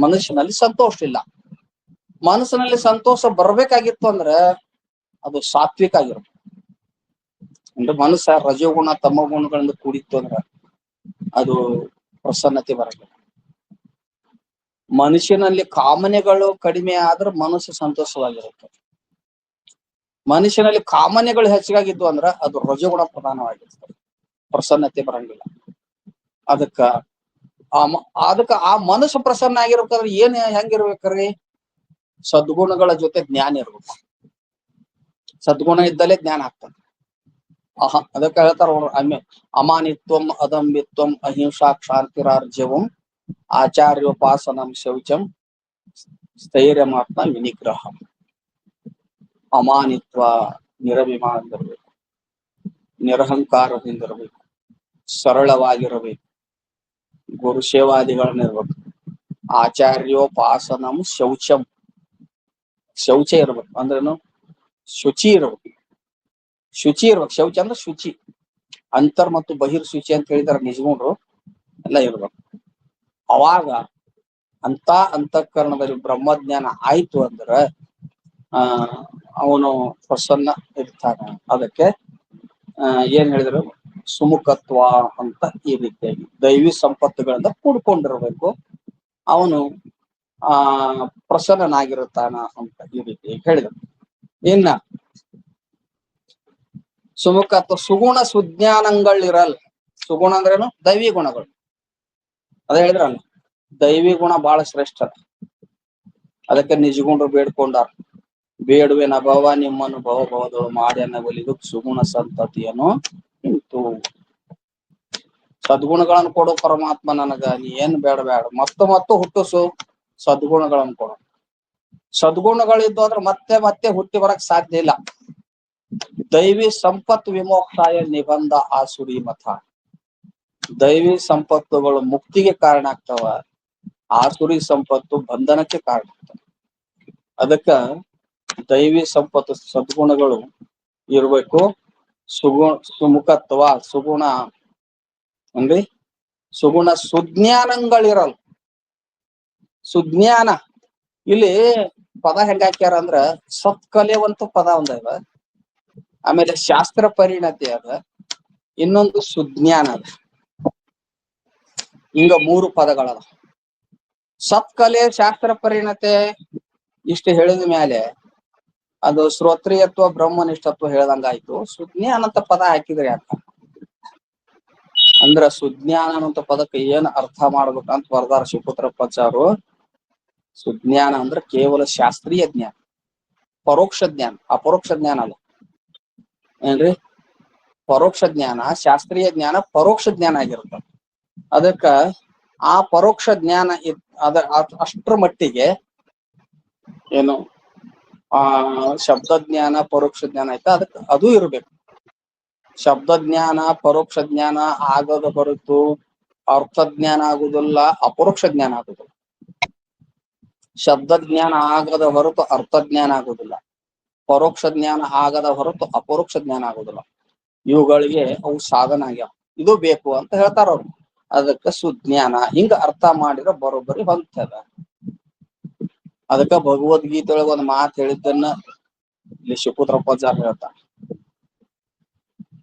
ಮನುಷ್ಯನಲ್ಲಿ ಸಂತೋಷ ಇಲ್ಲ. ಮನಸ್ಸಿನಲ್ಲಿ ಸಂತೋಷ ಬರ್ಬೇಕಾಗಿತ್ತು ಅಂದ್ರ ಅದು ಸಾತ್ವಿಕ ಆಗಿರ್ಬೇಕು. ಅಂದ್ರೆ ಮನಸ್ಸ ರಜೋಗುಣ ತಮ ಗುಣಗಳಿಂದ ಕೂಡಿತ್ತು ಅಂದ್ರ ಅದು ಪ್ರಸನ್ನತೆ ಬರಲ್ಲ. ಮನುಷ್ಯನಲ್ಲಿ ಕಾಮನೆಗಳು ಕಡಿಮೆ ಆದ್ರೆ ಮನಸ್ಸು ಸಂತೋಷವಾಗಿರುತ್ತೆ. ಮನುಷ್ಯನಲ್ಲಿ ಕಾಮನೆಗಳು ಹೆಚ್ಚಾಗಿದ್ದು ಅಂದ್ರ ಅದು ರಜೋಗುಣ ಪ್ರಧಾನವಾಗಿರ್ತದೆ, ಪ್ರಸನ್ನತೆ ಬರಂಗಿಲ್ಲ. ಅದಕ್ಕ ಆ ಮನಸ್ಸು ಪ್ರಸನ್ನ ಆಗಿರ್ಬೇಕಾದ್ರೆ ಹೆಂಗಿರ್ಬೇಕ್ರಿ? ಸದ್ಗುಣಗಳ ಜೊತೆ ಜ್ಞಾನ ಇರ್ಬೇಕು. ಸದ್ಗುಣ ಇದ್ದಲ್ಲೇ ಜ್ಞಾನ ಆಗ್ತದೆ. ಅದಕ್ಕೆ ಹೇಳ್ತಾರ ಅವ್ರು, ಅಮಾನಿತ್ವಂ ಅದಂಬಿತ್ವಂ ಅಹಿಂಸಾ ಕ್ಷಾಂತಿರಾರ್ಜವಂ ಆಚಾರ್ಯೋಪಾಸನಂ ಶೌಚಂ ಸ್ಥೈರ್ಯಮಾತ್ಮ ವಿನಿಗ್ರಹ. ಅಮಾನಿತ್ವ, ನಿರಭಿಮಾನದಿರ್ಬೇಕು, ನಿರಹಂಕಾರದಿಂದಿರ್ಬೇಕು, ಸರಳವಾಗಿರಬೇಕು, ಗುರು ಸೇವಾದಿಗಳನ್ನಿರ್ಬೇಕು. ಆಚಾರ್ಯೋಪಾಸನಂ ಶೌಚಂ, ಶೌಚ ಇರ್ಬೇಕು ಅಂದ್ರೇನು? ಶುಚಿ ಇರ್ಬೇಕು. ಶೌಚ ಅಂದ್ರೆ ಶುಚಿ. ಅಂತರ್ ಮತ್ತು ಬಹಿರ್ ಶುಚಿ ಅಂತ ಹೇಳಿದಾರೆ ನಿಜಗುಂಡ್ರು, ಎಲ್ಲ ಇರ್ಬೇಕು. ಅವಾಗ ಅಂತ ಅಂತಃಕರಣದಲ್ಲಿ ಬ್ರಹ್ಮಜ್ಞಾನ ಆಯ್ತು ಅಂದ್ರ ಅವನು ಪ್ರಸನ್ನ ಇರ್ತಾನೆ. ಅದಕ್ಕೆ ಏನ್ ಹೇಳಿದ್ರು? ಸುಮುಖತ್ವ ಅಂತ ಈ ರೀತಿಯಾಗಿ ದೈವಿ ಸಂಪತ್ತುಗಳಿಂದ ಕೂಡ್ಕೊಂಡಿರ್ಬೇಕು. ಅವನು ಪ್ರಸನ್ನನಾಗಿರುತ್ತಾನ ಅಂತ ಈ ರೀತಿ ಹೇಳಿದರು. ಇನ್ನ ಸುಮುಖತ್ವ ಸುಗುಣ ಸುಜ್ಞಾನಗಳಿರಲ್. ಸುಗುಣ ಅಂದ್ರೇನು? ದೈವಿ ಗುಣಗಳು. ಅದೇ ಹೇಳಿದ್ರಲ್ಲ, ದೈವಿ ಗುಣ ಬಹಳ ಶ್ರೇಷ್ಠ. ಅದಕ್ಕೆ ನಿಜಗುಂಡ್ರು ಬೇಡ್ಕೊಂಡಾರ, ಬೇಡುವೆ ನಭವ ನಿಮ್ಮನ್ನು ಭವ ಭವದಳು ಮಾಡಿ ಅನ್ನಬಲಿದು ಸುಗುಣ ಸಂತತಿಯನ್ನು ಇಂತು. ಸದ್ಗುಣಗಳನ್ನು ಕೊಡು ಪರಮಾತ್ಮ ನನಗ, ನೀ ಏನ್ ಬೇಡ, ಮತ್ತು ಹುಟ್ಟಿಸು ಸದ್ಗುಣಗಳನ್ನು ಕೊಡು. ಸದ್ಗುಣಗಳಿದ್ದು ಅಂದ್ರೆ ಮತ್ತೆ ಹುಟ್ಟಿ ಬರಕ್ ಸಾಧ್ಯ ಇಲ್ಲ. ದೈವಿ ಸಂಪತ್ ವಿಮೋಕ್ಷಾಯ ನಿಬಂಧ ಆಸುರಿ ಮತ. ದೈವಿ ಸಂಪತ್ತುಗಳು ಮುಕ್ತಿಗೆ ಕಾರಣ ಆಗ್ತಾವ, ಆಸುರಿ ಸಂಪತ್ತು ಬಂಧನಕ್ಕೆ ಕಾರಣ ಆಗ್ತವ. ಅದಕ್ಕ ದೈವಿ ಸಂಪತ್ತು ಸದ್ಗುಣಗಳು ಇರ್ಬೇಕು. ಸುಮುಖತ್ವ ಸುಗುಣ ಅಂದ್ರೆ ಸುಗುಣ ಸುಜ್ಞಾನಗಳಿರಲ್. ಸುಜ್ಞಾನ ಇಲ್ಲಿ ಪದ ಹೆಂಗ ಹಾಕ್ಯಾರ ಅಂದ್ರ ಸತ್ಕಲೆವಂತ ಪದ ಒಂದ, ಆಮೇಲೆ ಶಾಸ್ತ್ರ ಪರಿಣತಿ ಅದ, ಇನ್ನೊಂದು ಸುಜ್ಞಾನ ಅದ. ಹಿಂಗ 3 ಪದಗಳದ. ಸತ್ಕಲೆ ಶಾಸ್ತ್ರ ಪರಿಣತೆ ಇಷ್ಟು ಹೇಳಿದ ಮೇಲೆ ಅದು ಶ್ರೋತ್ರಿಯತ್ವ ಬ್ರಹ್ಮನಿಷ್ಠತ್ವ ಹೇಳ್ದಂಗಾಯ್ತು. ಸುಜ್ಞಾನ ಅಂತ ಪದ ಹಾಕಿದ್ರೆ ಯಾಕ ಅಂದ್ರ ಸುಜ್ಞಾನ ಅನ್ನೋ ಪದಕ್ಕೆ ಏನ್ ಅರ್ಥ ಮಾಡ್ಬೇಕಂತ ಬರ್ದಾರ ಶಿವಪುತ್ರಪ್ಪಾಚಾರು. ಸುಜ್ಞಾನ ಅಂದ್ರೆ ಕೇವಲ ಶಾಸ್ತ್ರೀಯ ಜ್ಞಾನ, ಪರೋಕ್ಷ ಜ್ಞಾನ, ಅಪರೋಕ್ಷ ಜ್ಞಾನ ಅಲ್ಲ ಏನ್ರಿ. ಪರೋಕ್ಷ ಜ್ಞಾನ ಶಾಸ್ತ್ರೀಯ ಜ್ಞಾನ ಪರೋಕ್ಷ ಜ್ಞಾನ ಆಗಿರುತ್ತೆ. ಅದಕ್ಕ ಆ ಪರೋಕ್ಷ ಜ್ಞಾನ ಅಷ್ಟ್ರ ಮಟ್ಟಿಗೆ ಏನು ಶಬ್ದ ಜ್ಞಾನ ಪರೋಕ್ಷ ಜ್ಞಾನ ಆಯ್ತಾ, ಅದಕ್ಕೆ ಅದು ಇರ್ಬೇಕು. ಶಬ್ದ ಜ್ಞಾನ ಪರೋಕ್ಷ ಜ್ಞಾನ ಆಗದ ಹೊರತು ಅರ್ಥ ಜ್ಞಾನ ಆಗುದಿಲ್ಲ, ಅಪರೋಕ್ಷ ಜ್ಞಾನ ಆಗುದಿಲ್ಲ. ಶಬ್ದ ಜ್ಞಾನ ಆಗದ ಹೊರತು ಅರ್ಥ ಜ್ಞಾನ ಆಗುದಿಲ್ಲ, ಪರೋಕ್ಷ ಜ್ಞಾನ ಆಗದ ಹೊರತು ಅಪರೋಕ್ಷ ಜ್ಞಾನ ಆಗುದಿಲ್ಲ. ಇವುಗಳಿಗೆ ಅವು ಸಾಧನ ಆಗ್ಯಾವ, ಇದು ಬೇಕು ಅಂತ ಹೇಳ್ತಾರ ಅವ್ರು. ಅದಕ್ಕ ಸುಜ್ಞಾನ ಹಿಂಗ ಅರ್ಥ ಮಾಡಿದ್ರೆ ಬರೋಬ್ಬರಿ ಹೊಂದ್ತದ. ಅದಕ್ಕ ಭಗವದ್ಗೀತೆಯೊಳಗ ಒಂದ್ ಮಾತು ಹೇಳಿದ್ದನ್ನ ಇಲ್ಲಿ ಶಿವಪುತ್ರಪ್ಪಾಚಾರ್ಯ ಹೇಳ್ತಾರ.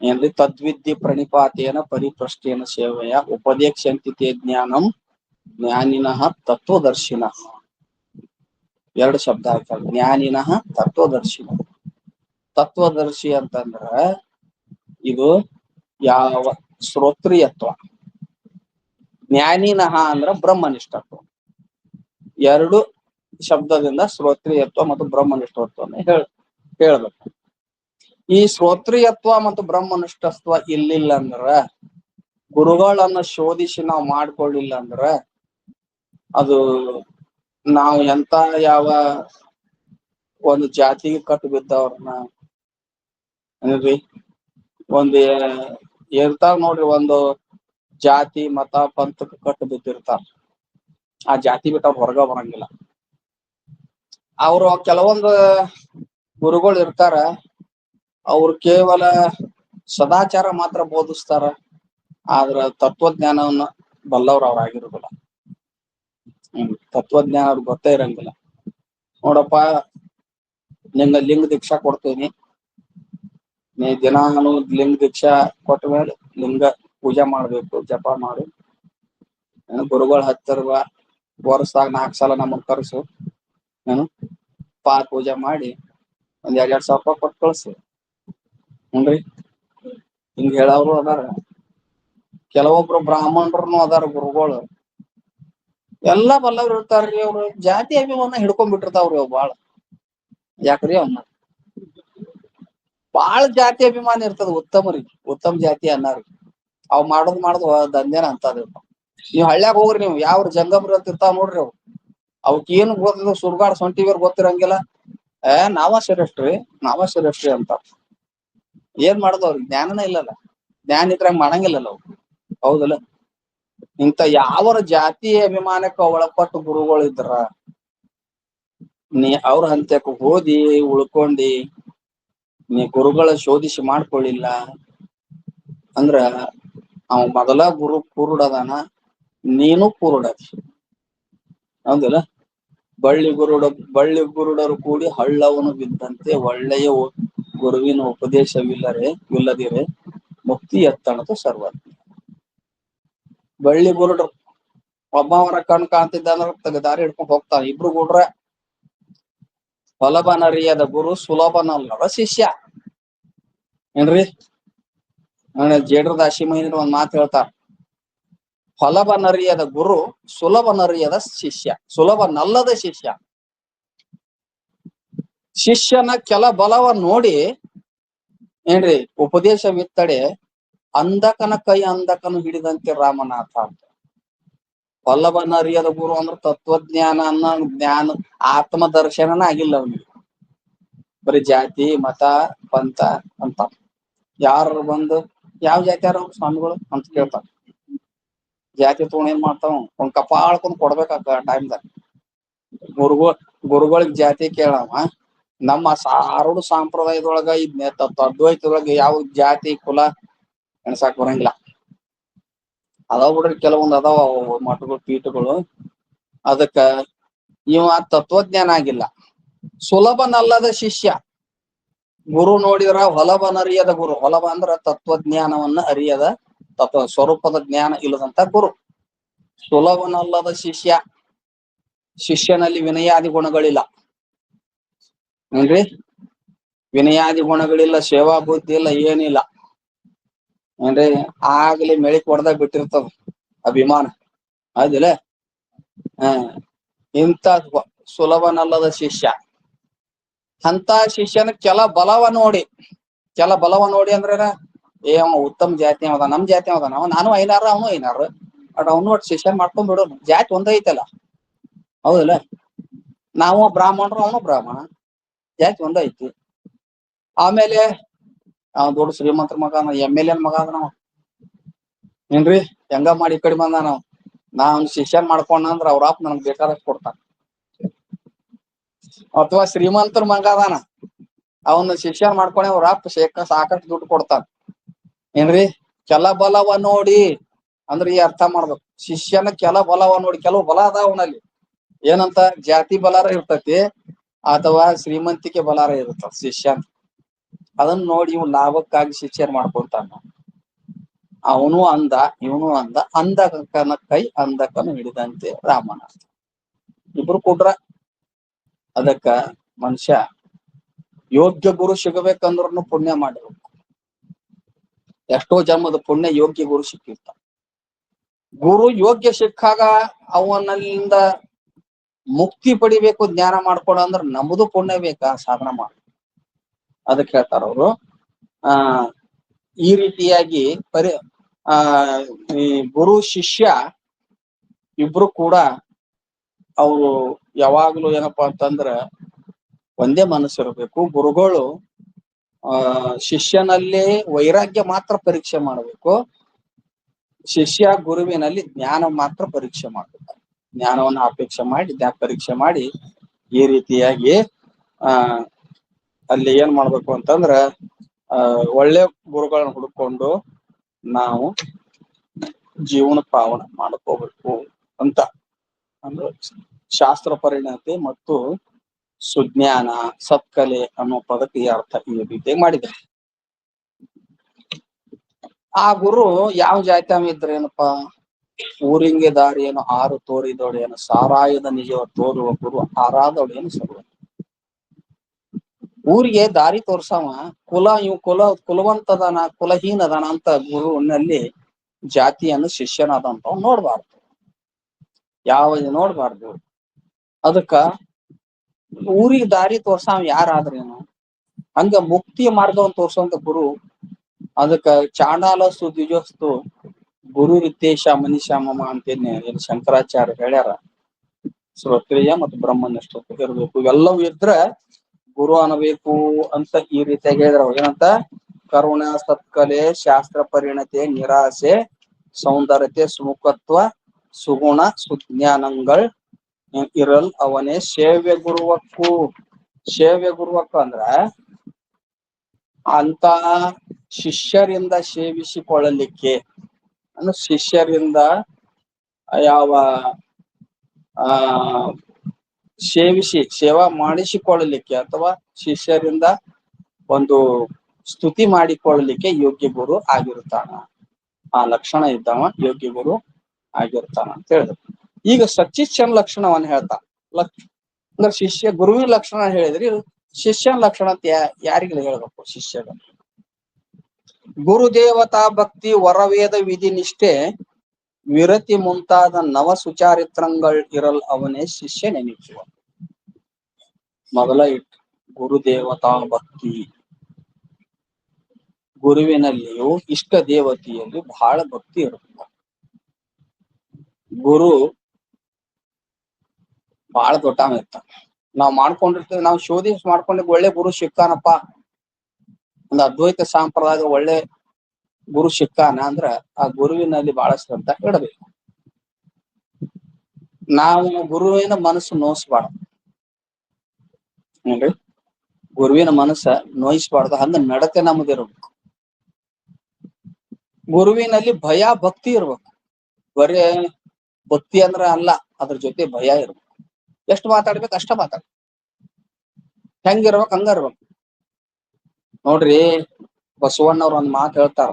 ಏನ್ರಿ? ತದ್ವಿದ್ಯೆ ಪ್ರಣಿಪಾತೇನ ಪರಿಪ್ರಶ್ನೇನ ಸೇವೆಯ ಉಪದೇಕ್ಷಂತಿತೆ ಜ್ಞಾನಂ ಜ್ಞಾನಿನಃ ತತ್ವದರ್ಶಿನ. 2 ಶಬ್ದ ಆಯ್ತವ, ಜ್ಞಾನಿನಃ ತತ್ವದರ್ಶಿನ. ತತ್ವದರ್ಶಿ ಅಂತಂದ್ರ ಇದು ಯಾವ ಶ್ರೋತ್ರಿಯತ್ವ, ಜ್ಞಾನಿನಃ ಅಂದ್ರ ಬ್ರಹ್ಮನಿಷ್ಠತ್ವ. 2 ಶಬ್ದದಿಂದ ಶ್ರೋತ್ರಿಯತ್ವ ಮತ್ತು ಬ್ರಹ್ಮನಿಷ್ಠತ್ವವನ್ನು ಹೇಳ್ಬೇಕು. ಈ ಶ್ರೋತ್ರಿಯತ್ವ ಮತ್ತು ಬ್ರಹ್ಮನಿಷ್ಠತ್ವ ಇಲ್ಲಿಲ್ಲ ಅಂದ್ರ, ಗುರುಗಳನ್ನ ಶೋಧಿಸಿ ನಾವು ಮಾಡ್ಕೊಳ್ಳಿಲ್ಲ ಅಂದ್ರ, ಅದು ನಾವು ಎಂತ ಯಾವ ಒಂದು ಜಾತಿಗೆ ಕಟ್ಟು ಬಿದ್ದವ್ರನ್ನ ಏನ್ರಿ, ಒಂದು ಇರ್ತಾವ ನೋಡ್ರಿ, ಒಂದು ಜಾತಿ ಮತ ಪಂಥಕ್ಕೆ ಕಟ್ಟು ಬಿದ್ದಿರ್ತಾರ. ಆ ಜಾತಿ ಬಿಟ್ಟು ಅವ್ರು ಹೊರಗ ಬರಂಗಿಲ್ಲ. ಅವರು ಕೆಲವೊಂದು ಗುರುಗಳು ಇರ್ತಾರ, ಅವ್ರು ಕೇವಲ ಸದಾಚಾರ ಮಾತ್ರ ಬೋಧಿಸ್ತಾರ, ಆದ್ರ ತತ್ವಜ್ಞಾನವನ್ನ ಬಲ್ಲವ್ರು ಅವ್ರಾಗಿರುದಿಲ್ಲ. ತತ್ವಜ್ಞಾನ ಅವ್ರಿಗೆ ಗೊತ್ತೇ ಇರಂಗಿಲ್ಲ. ನೋಡಪ್ಪ, ನಿಂಗ ಲಿಂಗ ದೀಕ್ಷಾ ಕೊಡ್ತೀನಿ, ನೀ ದಿನಾನು ಲಿಂಗ ದೀಕ್ಷಾ ಕೊಟ್ಟ ಮೇಲೆ ಲಿಂಗ ಪೂಜೆ ಮಾಡ್ಬೇಕು, ಜಪ ಮಾಡು, ಗುರುಗಳ ಹತ್ತಿರ ವರ್ಷದಾಗ 4 ಸಲ ನಮಗ್ ಕರ್ಸು, ಪೂಜೆ ಮಾಡಿ ಒಂದ್ 2,000 ರೂಪಾಯಿ ಕೊಟ್ಟು ಕಳ್ಸು. ನೋಡ್ರಿ, ಹಿಂಗ ಹೇಳವ್ರು ಅದಾರ. ಕೆಲವೊಬ್ರು ಬ್ರಾಹ್ಮಣರು ಅದಾರ ಗುರುಗಳು, ಎಲ್ಲಾ ಬಲ್ಲವ್ರು ಇರ್ತಾರ್ರಿ. ಅವ್ರು ಜಾತಿ ಅಭಿಮಾನ ಹಿಡ್ಕೊಂಡ್ಬಿಟ್ಟಿರ್ತಾವ್ರಿ ಅವ್ ಬಾಳ. ಯಾಕ್ರಿ? ಅವನ್ನ ಬಾಳ ಜಾತಿ ಅಭಿಮಾನ ಇರ್ತದ ಉತ್ತಮರಿಗೆ, ಉತ್ತಮ ಜಾತಿ ಅನ್ನಾರಿ. ಅವ್ ಮಾಡೋದು ದಂಧೆನ ಅಂತದ. ನೀವ್ ಹಳ್ಳ್ಯಾಗ ಹೋಗ್ರಿ, ನೀವು ಯಾವ ಜಂಗಮ್ರಿ ಅಂತ ಇರ್ತಾವ ನೋಡ್ರಿ, ಅವಕ್ ಏನು ಗೊತ್ತಿಲ್ಲ, ಸುರ್ಗಾಡ್ ಸೊಂಟಿವರ್ ಗೊತ್ತಿರಂಗಿಲ್ಲ. ನಾವ ಶ್ರೇಷ್ಠ್ರಿ ಅಂತ. ಏನ್ ಮಾಡೋದು? ಅವ್ರಿಗೆ ಜ್ಞಾನನ ಇಲ್ಲಲ್ಲ. ಜ್ಞಾನ ಇದ್ರಾಗ ಮಾಡಂಗಿಲ್ಲಲ್ಲ ಅವ್ರು, ಹೌದಲ್ಲ? ಇಂತ ಯಾವ ಜಾತಿ ಅಭಿಮಾನಕ್ಕೆ ಒಳಪಟ್ಟು ಗುರುಗಳು ಇದ್ರ, ನೀ ಅವ್ರ ಹಂತಕ್ಕೆ ಓದಿ ಉಳ್ಕೊಂಡಿ, ನೀ ಗುರುಗಳ ಶೋಧಿಸಿ ಮಾಡ್ಕೊಳ್ಳಿಲ್ಲ ಅಂದ್ರ ಅವ ಮೊದಲ ಗುರು ಕುರುಡದಾನ, ನೀನು ಕುರುಡದಿ. ಹೌದಿಲ್ಲ? ಬಳ್ಳಿ ಗುರುಡರು ಕೂಡಿ ಹಳ್ಳವನು ಬಿದ್ದಂತೆ, ಒಳ್ಳೆಯ ಗುರುವಿನ ಉಪದೇಶವಿಲ್ಲದಿರೆ ಮುಕ್ತಿ ಎತ್ತಣದು ಸರ್ವಜ್ಞ. ಬಳ್ಳಿ ಗುರುಡರು ಒಬ್ಬವರ ಕಣ್ ಕಾಣ್ತಿದ್ದ ಅಂದ್ರ ದಾರಿ ಹಿಡ್ಕೊಂಡ್ ಹೋಗ್ತಾನ. ಇಬ್ರು ಗುಡ್ರ ಹೊಲಬನರಿಯದ ಗುರು ಸುಲಭನಲ್ಲದ ಶಿಷ್ಯ. ಏನ್ರಿ ಜೇಡ್ರ ದಾಸಿ ಮಹಿಂದ್ರ ಒಂದ್ ಮಾತು ಹೇಳ್ತಾರ, ಹೊಲಬನರಿಯದ ಗುರು ಸುಲಭನರಿಯದ ಶಿಷ್ಯ, ಸುಲಭನಲ್ಲದ ಶಿಷ್ಯ. ಶಿಷ್ಯನ ಕೆಲ ಬಲವ ನೋಡಿ ಏನ್ರಿ ಉಪದೇಶವಿತ್ತಡೆ ಅಂಧಕನ ಕೈ ಅಂಧಕನು ಹಿಡಿದಂತೆ ರಾಮನಾಥ ಅಂತ. ವಲ್ಲಭನರಿಯದ ಗುರು ಅಂದ್ರೆ ತತ್ವಜ್ಞಾನ ಅನ್ನೋ ಜ್ಞಾನ, ಆತ್ಮ ದರ್ಶನನ ಆಗಿಲ್ಲ ಅವನಿಗೆ. ಬರೀ ಜಾತಿ ಮತ ಪಂಥ ಅಂತ. ಯಾರು ಬಂದು ಯಾವ ಜಾತಿ ಯಾರ ಸ್ವಾಮಿಗಳು ಅಂತ ಕೇಳ್ತಾರ. ಜಾತಿ ತಗೊಂಡ್ ಏನ್ ಮಾಡ್ತಾವ, ಒಂದ್ ಕಪಾಳ್ಕೊಂಡ್ ಕೊಡ್ಬೇಕಾಗ ಟೈಮ್ದಾಗ. ಗುರುಗಳಿಗೆ ಜಾತಿ ಕೇಳವ. ನಮ್ಮ ಆರುಡು ಸಂಪ್ರದಾಯದೊಳಗ ಇದ್ನೇ ಅದ್ವೈತದೊಳಗ ಯಾವ ಜಾತಿ ಕುಲ ಎಣಸಾಕ್ ಬರಂಗಿಲ್ಲ. ಅದಾವ ಬಿಡ್ರಿ ಕೆಲವೊಂದ್ ಅದಾವ ಮಠಗಳು ಪೀಠಗಳು. ಅದಕ್ಕ ಇವ ತತ್ವಜ್ಞಾನ ಆಗಿಲ್ಲ, ಸುಲಭನಲ್ಲದ ಶಿಷ್ಯ. ಗುರು ನೋಡಿದ್ರ ಹೊಲಬನರಿಯದ ಗುರು. ಹೊಲಬ ಅಂದ್ರ ತತ್ವಜ್ಞಾನವನ್ನ ಅರಿಯದ, ತತ್ವ ಸ್ವರೂಪದ ಜ್ಞಾನ ಇಲ್ಲದಂತ ಗುರು. ಸುಲಭನಲ್ಲದ ಶಿಷ್ಯ, ಶಿಷ್ಯನಲ್ಲಿ ವಿನಯಾದಿ ಗುಣಗಳಿಲ್ಲ. ಏನ್ರಿ ವಿನಯಾದಿ ಗುಣಗಳಿಲ್ಲ, ಸೇವಾ ಬುದ್ಧಿ ಇಲ್ಲ, ಏನಿಲ್ಲ. ಏನ್ರಿ ಆಗ್ಲಿ ಮೆಳಿಕ್ ಹೊಡೆದಾಗ ಬಿಟ್ಟಿರ್ತದ ಅಭಿಮಾನ. ಹೌದಿಲ್ಲ? ಇಂಥ ಸುಲಭನಲ್ಲದ ಶಿಷ್ಯ. ಅಂತ ಶಿಷ್ಯನ ಕೆಲ ಬಲವ ನೋಡಿ ಅಂದ್ರ ಅವ ಉತ್ತಮ ಜಾತಿ ಅದ, ನಮ್ ಜಾತಿ ಅದ, ನಾನು ಐನಾರು ಅವನು ಐನಾರು ಬಟ್ ಅವನು ಒಟ್ಟು ಶಿಷ್ಯ ಮಾಡ್ಕೊಂಡ್ ಬಿಡೋನು. ಜಾತಿ ಒಂದ ಐತಲ್ಲ, ಹೌದಿಲ್ಲ? ನಾವು ಬ್ರಾಹ್ಮಣರು, ಅವನು ಬ್ರಾಹ್ಮಣ, ಜಾತಿ ಒಂದ ಐತಿ. ಆಮೇಲೆ ದೊಡ್ಡ ಶ್ರೀಮಂತರ ಮಗ, MLA ಮಗ ಅದ ನಾವ್. ಏನ್ರಿ ಹೆಂಗ ಮಾಡಿ ಈ ಕಡೆ ಬಂದ ನಾವ್ ಶಿಷ್ಯನ್ ಮಾಡ್ಕೊಂಡ ಅಂದ್ರ ಅವ್ರ ಅಪ್ಪ ನನ್ಗ್ ಬೇಕಾದಷ್ಟು ಕೊಡ್ತಾನ. ಅಥವಾ ಶ್ರೀಮಂತರ ಮಗ ಅದಾನ, ಅವನ ಶಿಷ್ಯನ್ ಮಾಡ್ಕೊಂಡೆ ಅವ್ರ ಅಪ್ಪ ಸಾಕಷ್ಟು ದುಡ್ಡು ಕೊಡ್ತಾನ. ಏನ್ರಿ ಕೆಲ ಬಲವ ನೋಡಿ ಅಂದ್ರೆ ಈ ಅರ್ಥ ಮಾಡ್ಬೇಕು. ಶಿಷ್ಯನ ಕೆಲ ಬಲವ ನೋಡಿ, ಕೆಲವು ಬಲ ಅದಾವ ಅವನಲ್ಲಿ. ಏನಂತ ಜಾತಿ ಬಲಾರ ಇರ್ತತಿ, ಅಥವಾ ಶ್ರೀಮಂತಿಕೆ ಬಲಾರ ಇರುತ್ತ ಶಿಷ್ಯನ್. ಅದನ್ನ ನೋಡಿ ಇವ್ ಲಾಭಕ್ಕಾಗಿ ಶಿಷ್ಯನ್ ಮಾಡ್ಕೊಂತಾನ. ಅವನು ಅಂದ ಇವನು ಅಂದ, ಅಂಧಕನ ಕೈ ಅಂಧಕನು ಹಿಡಿದಂತೆ ರಾಮನಾಥ. ಇಬ್ರು ಕೊಟ್ರ. ಅದಕ್ಕ ಮನುಷ್ಯ ಯೋಗ್ಯ ಗುರು ಸಿಗಬೇಕಂದ್ರೂ ಪುಣ್ಯ ಮಾಡಿರ್ಬೇಕು. ಎಷ್ಟೋ ಜನ್ಮದ ಪುಣ್ಯ ಯೋಗ್ಯ ಗುರು ಸಿಕ್ಕಿರ್ತ. ಗುರು ಯೋಗ್ಯ ಸಿಕ್ಕಾಗ ಅವನಲ್ಲಿಂದ ಮುಕ್ತಿ ಪಡಿಬೇಕು, ಜ್ಞಾನ ಮಾಡ್ಕೊಡ ಅಂದ್ರ ನಮ್ದು ಪುಣ್ಯ ಬೇಕಾ ಸಾಧನ ಮಾಡ. ಅದಕ್ಕೆ ಹೇಳ್ತಾರ ಅವರು ಈ ರೀತಿಯಾಗಿ ಈ ಗುರು ಶಿಷ್ಯ ಇಬ್ರು ಕೂಡ ಅವರು ಯಾವಾಗ್ಲೂ ಏನಪ್ಪಾ ಅಂತಂದ್ರ ಒಂದೇ ಮನಸ್ಸಿರ್ಬೇಕು. ಗುರುಗಳು ಶಿಷ್ಯನಲ್ಲಿ ವೈರಾಗ್ಯ ಮಾತ್ರ ಪರೀಕ್ಷೆ ಮಾಡಬೇಕು, ಶಿಷ್ಯ ಗುರುವಿನಲ್ಲಿ ಜ್ಞಾನ ಮಾತ್ರ ಪರೀಕ್ಷೆ ಮಾಡ್ಬೇಕು. ಜ್ಞಾನವನ್ನ ಅಪೇಕ್ಷೆ ಮಾಡಿ ಪರೀಕ್ಷೆ ಮಾಡಿ ಈ ರೀತಿಯಾಗಿ ಅಲ್ಲಿ ಏನ್ ಮಾಡ್ಬೇಕು ಅಂತಂದ್ರ ಒಳ್ಳೆ ಗುರುಗಳನ್ನ ಹುಡ್ಕೊಂಡು ನಾವು ಜೀವನ ಪಾವನ ಮಾಡ್ಕೋಬೇಕು ಅಂತ. ಅಂದ್ರೆ ಶಾಸ್ತ್ರ ಪರಿಣತಿ ಮತ್ತು ಸುಜ್ಞಾನ ಸತ್ಕಲೆ ಅನ್ನೋ ಪದಕ್ಕೆ ಈ ಅರ್ಥ ಈ ರೀತಿಯಾಗಿ ಮಾಡಿದ್ದಾರೆ. ಆ ಗುರು ಯಾವ ಜಾತ್ಯಾಮ ಇದ್ರೇನಪ್ಪಾ, ಊರಿಂಗೆ ದಾರಿಯನ್ನು ಆರು ತೋರಿದೊಡೆಯನ್ನು ಸಾರಾಯದ ನಿಜವ ತೋರುವ ಗುರು ಆರಾದೊಡೆಯನ್ನು ಸರ್ವ. ಊರಿಗೆ ದಾರಿ ತೋರ್ಸವ ಇವ್ ಕುಲವಂತದಾನ ಕುಲಹೀನದಾನ ಅಂತ ಗುರುವಿನಲ್ಲಿ ಜಾತಿಯನ್ನು ಶಿಷ್ಯನಾದಂತ ನೋಡ್ಬಾರ್ದು, ನೋಡ್ಬಾರ್ದು. ಅದಕ್ಕ ಊರಿಗೆ ದಾರಿ ತೋರ್ಸವ ಯಾರಾದ್ರೇನು, ಹಂಗ ಮುಕ್ತಿಯ ಮಾರ್ಗವನ್ನು ತೋರ್ಸುವಂತ ಗುರು. ಅದಕ್ಕ ಚಾಂಡಾಲಸ್ತು ದ್ವಿಜೋಸ್ತು ಗುರು ರಿತೇಶ ಮನಿಷಾಮಮ ಅಂತೇನೆ ಏನ್ ಶಂಕರಾಚಾರ್ಯ ಹೇಳ್ಯಾರ. ಶ್ರೋತ್ರಿಯ ಮತ್ತು ಬ್ರಹ್ಮನಿಷ್ಠ ಇರ್ಬೇಕು, ಇವೆಲ್ಲವೂ ಇದ್ರೆ ಗುರು ಅನ್ನಬೇಕು ಅಂತ ಈ ರೀತಿಯಾಗಿ ಹೇಳಿದ್ರ. ಏನಂತ ಕರುಣ ಸತ್ಕಲೆ ಶಾಸ್ತ್ರ ಪರಿಣತೆ ನಿರಾಸೆ ಸೌಂದರ್ಯತೆ ಸುಮುಖತ್ವ ಸುಗುಣ ಸುಜ್ಞಾನಗಳು ಇರಲ್ ಅವನೇ ಸೇವ್ಯ ಗುರುವಕ್ಕೂ. ಸೇವ್ಯ ಗುರುವಕ್ಕು ಅಂದ್ರ ಅಂತ ಶಿಷ್ಯರಿಂದ ಸೇವಿಸಿಕೊಳ್ಳಲಿಕ್ಕೆ ಅಂದ್ರೆ ಶಿಷ್ಯರಿಂದ ಯಾವ ಸೇವಾ ಮಾಡಿಸಿಕೊಳ್ಳಲಿಕ್ಕೆ ಅಥವಾ ಶಿಷ್ಯರಿಂದ ಒಂದು ಸ್ತುತಿ ಮಾಡಿಕೊಳ್ಳಲಿಕ್ಕೆ ಯೋಗ್ಯ ಗುರು ಆಗಿರ್ತಾನ. ಆ ಲಕ್ಷಣ ಇದ್ದವ ಯೋಗ್ಯ ಗುರು ಆಗಿರ್ತಾನ ಅಂತ ಹೇಳಿದ್ರು. ಈಗ ಸಚಿಷ್ಯನ ಲಕ್ಷಣವನ್ನ ಹೇಳ್ತಾ ಅಂದ್ರೆ ಶಿಷ್ಯ ಗುರುವಿನ ಲಕ್ಷಣ ಹೇಳಿದ್ರಿ, ಶಿಷ್ಯನ ಲಕ್ಷಣ ಅಂತ ಯಾರಿಗೆಲ್ಲ ಹೇಳ್ಬೇಕು? ಶಿಷ್ಯಗ ಗುರುದೇವತಾ ಭಕ್ತಿ, ವರವೇದ ವಿಧಿ ನಿಷ್ಠೆ, ವಿರತಿ ಮುಂತಾದ ನವ ಸುಚಾರಿತ್ರங்கள் ಇರಲ್ ಅವನೇ ಶಿಷ್ಯ ನೆನೆಸುವ. ಮೊದಲ ಇಟ್ಟು ಗುರುದೇವತಾ ಭಕ್ತಿ, ಗುರುವಿನಲ್ಲಿಯೂ ಇಷ್ಟ ದೇವತೆಯಲ್ಲಿ ಬಹಳ ಭಕ್ತಿ ಇರುತ್ತೆ. ಗುರು ಬಹಳ ದೊಡ್ಡವ ಇರ್ತಾನ. ನಾವ್ ಮಾಡ್ಕೊಂಡಿರ್ತೇವೆ, ನಾವು ಶೋಧಿ ಮಾಡ್ಕೊಂಡ ಒಳ್ಳೆ ಗುರು ಸಿಕ್ಕಾನಪ್ಪ, ಒಂದು ಅದ್ವೈತ ಸಂಪ್ರದಾಯದ ಒಳ್ಳೆ ಗುರು ಸಿಕ್ಕಾನ ಅಂದ್ರ ಆ ಗುರುವಿನಲ್ಲಿ ಬಹಳ ಶ್ರದ್ಧಾ ಇಡಬೇಕು. ನಾವು ಗುರುವಿನ ಮನಸ್ಸು ನೋಯಿಸ್ಬಾರ್ದು ನೋಡ್ರಿ, ಗುರುವಿನ ಮನಸ್ಸ ನೋಯಿಸ್ಬಾರ್ದು, ಹಂಗ ನಡತೆ ನಮ್ಮದಿರ್ಬೇಕು. ಗುರುವಿನಲ್ಲಿ ಭಯ ಭಕ್ತಿ ಇರ್ಬೇಕು. ಬರೇ ಭಕ್ತಿ ಅಂದ್ರ ಅಲ್ಲ, ಅದ್ರ ಜೊತೆ ಭಯ ಇರ್ಬೇಕು. ಎಷ್ಟು ಮಾತಾಡ್ಬೇಕು ಅಷ್ಟ ಮಾತಾಡ್ಬೇಕು, ಹೆಂಗಿರ್ಬೇಕು ಹಂಗ ಇರ್ಬೇಕು. ನೋಡ್ರಿ, ಬಸವಣ್ಣವ್ರ ಒಂದ್ ಮಾತು ಹೇಳ್ತಾರ,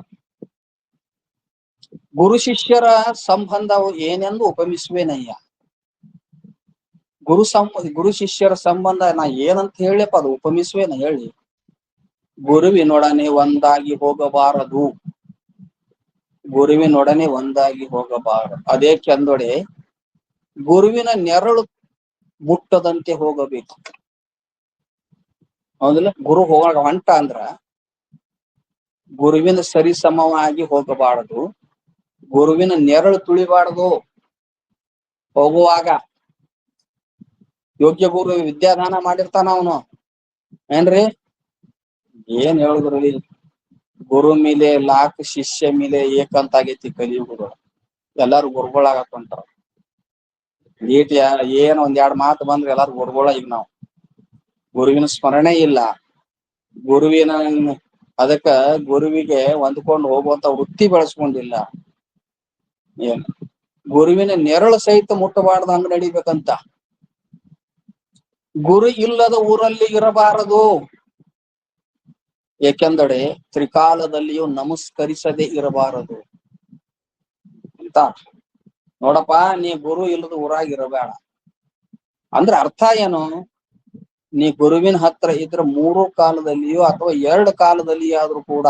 ಗುರು ಶಿಷ್ಯರ ಸಂಬಂಧ ಏನೆಂದು ಉಪಮಿಸುವೇನಯ್ಯ. ಗುರು ಶಿಷ್ಯರ ಸಂಬಂಧ ನಾ ಏನಂತ ಹೇಳಿಯಪ್ಪ, ಅದು ಉಪಮಿಸುವೇನ ಹೇಳಿ. ಗುರುವಿನೊಡನೆ ಒಂದಾಗಿ ಹೋಗಬಾರದು, ಗುರುವಿನೊಡನೆ ಒಂದಾಗಿ ಹೋಗಬಾರದು. ಅದೇ ಕೆಂದೊಡೆ ಗುರುವಿನ ನೆರಳು ಮುಟ್ಟದಂತೆ ಹೋಗಬೇಕು. ಹೌದಿಲ್ಲ? ಗುರು ಹೊಂಟ ಅಂದ್ರ ಗುರುವಿನ ಸರಿ ಸಮವಾಗಿ ಹೋಗಬಾರದು, ಗುರುವಿನ ನೆರಳು ತುಳಿಬಾರದು. ಹೋಗುವಾಗ ಯೋಗ್ಯ ಗುರು ವಿದ್ಯಾದಾನ ಮಾಡಿರ್ತಾನ ಅವನು, ಏನ್ರಿ ಏನ್ ಹೇಳಿದ್ರಿ, ಗುರು ಮೇಲೆ ಲಾಕ್ ಶಿಷ್ಯ ಮೇಲೆ ಏಕಂತ ಆಗೈತಿ ಕಲಿಯುಗ. ಎಲ್ಲಾರು ಗುರುಗಳಾಗಕೊಂತಾರ. ನೀಟ್ ಏನ್ ಒಂದ್ ಮಾತು ಬಂದ್ರೆ ಎಲ್ಲಾರು ಗುರುಗಳ. ಈಗ ನಾವು ಗುರುವಿನ ಸ್ಮರಣೆ ಇಲ್ಲ, ಗುರುವಿನ ಅದಕ್ಕ ಗುರುವಿಗೆ ಹೊಂದ್ಕೊಂಡು ಹೋಗುವಂತ ವೃತ್ತಿ ಬೆಳೆಸ್ಕೊಂಡಿಲ್ಲ. ಏನ್ ಗುರುವಿನ ನೆರಳು ಸಹಿತ ಮುಟ್ಟಬಾರ್ದು, ಹಂಗ ನಡಿಬೇಕಂತ. ಗುರು ಇಲ್ಲದ ಊರಲ್ಲಿ ಇರಬಾರದು, ಏಕೆಂದರೆ ತ್ರಿಕಾಲದಲ್ಲಿಯೂ ನಮಸ್ಕರಿಸದೆ ಇರಬಾರದು ಅಂತ. ನೋಡಪ್ಪ, ನೀ ಗುರು ಇಲ್ಲದ ಊರಾಗ ಇರಬೇಡ ಅಂದ್ರೆ ಅರ್ಥ ಏನು? ನೀ ಗುರುವಿನ ಹತ್ರ ಇದ್ರ 3 ಕಾಲದಲ್ಲಿಯೋ ಅಥವಾ 2 ಕಾಲದಲ್ಲಿ ಆದ್ರೂ ಕೂಡ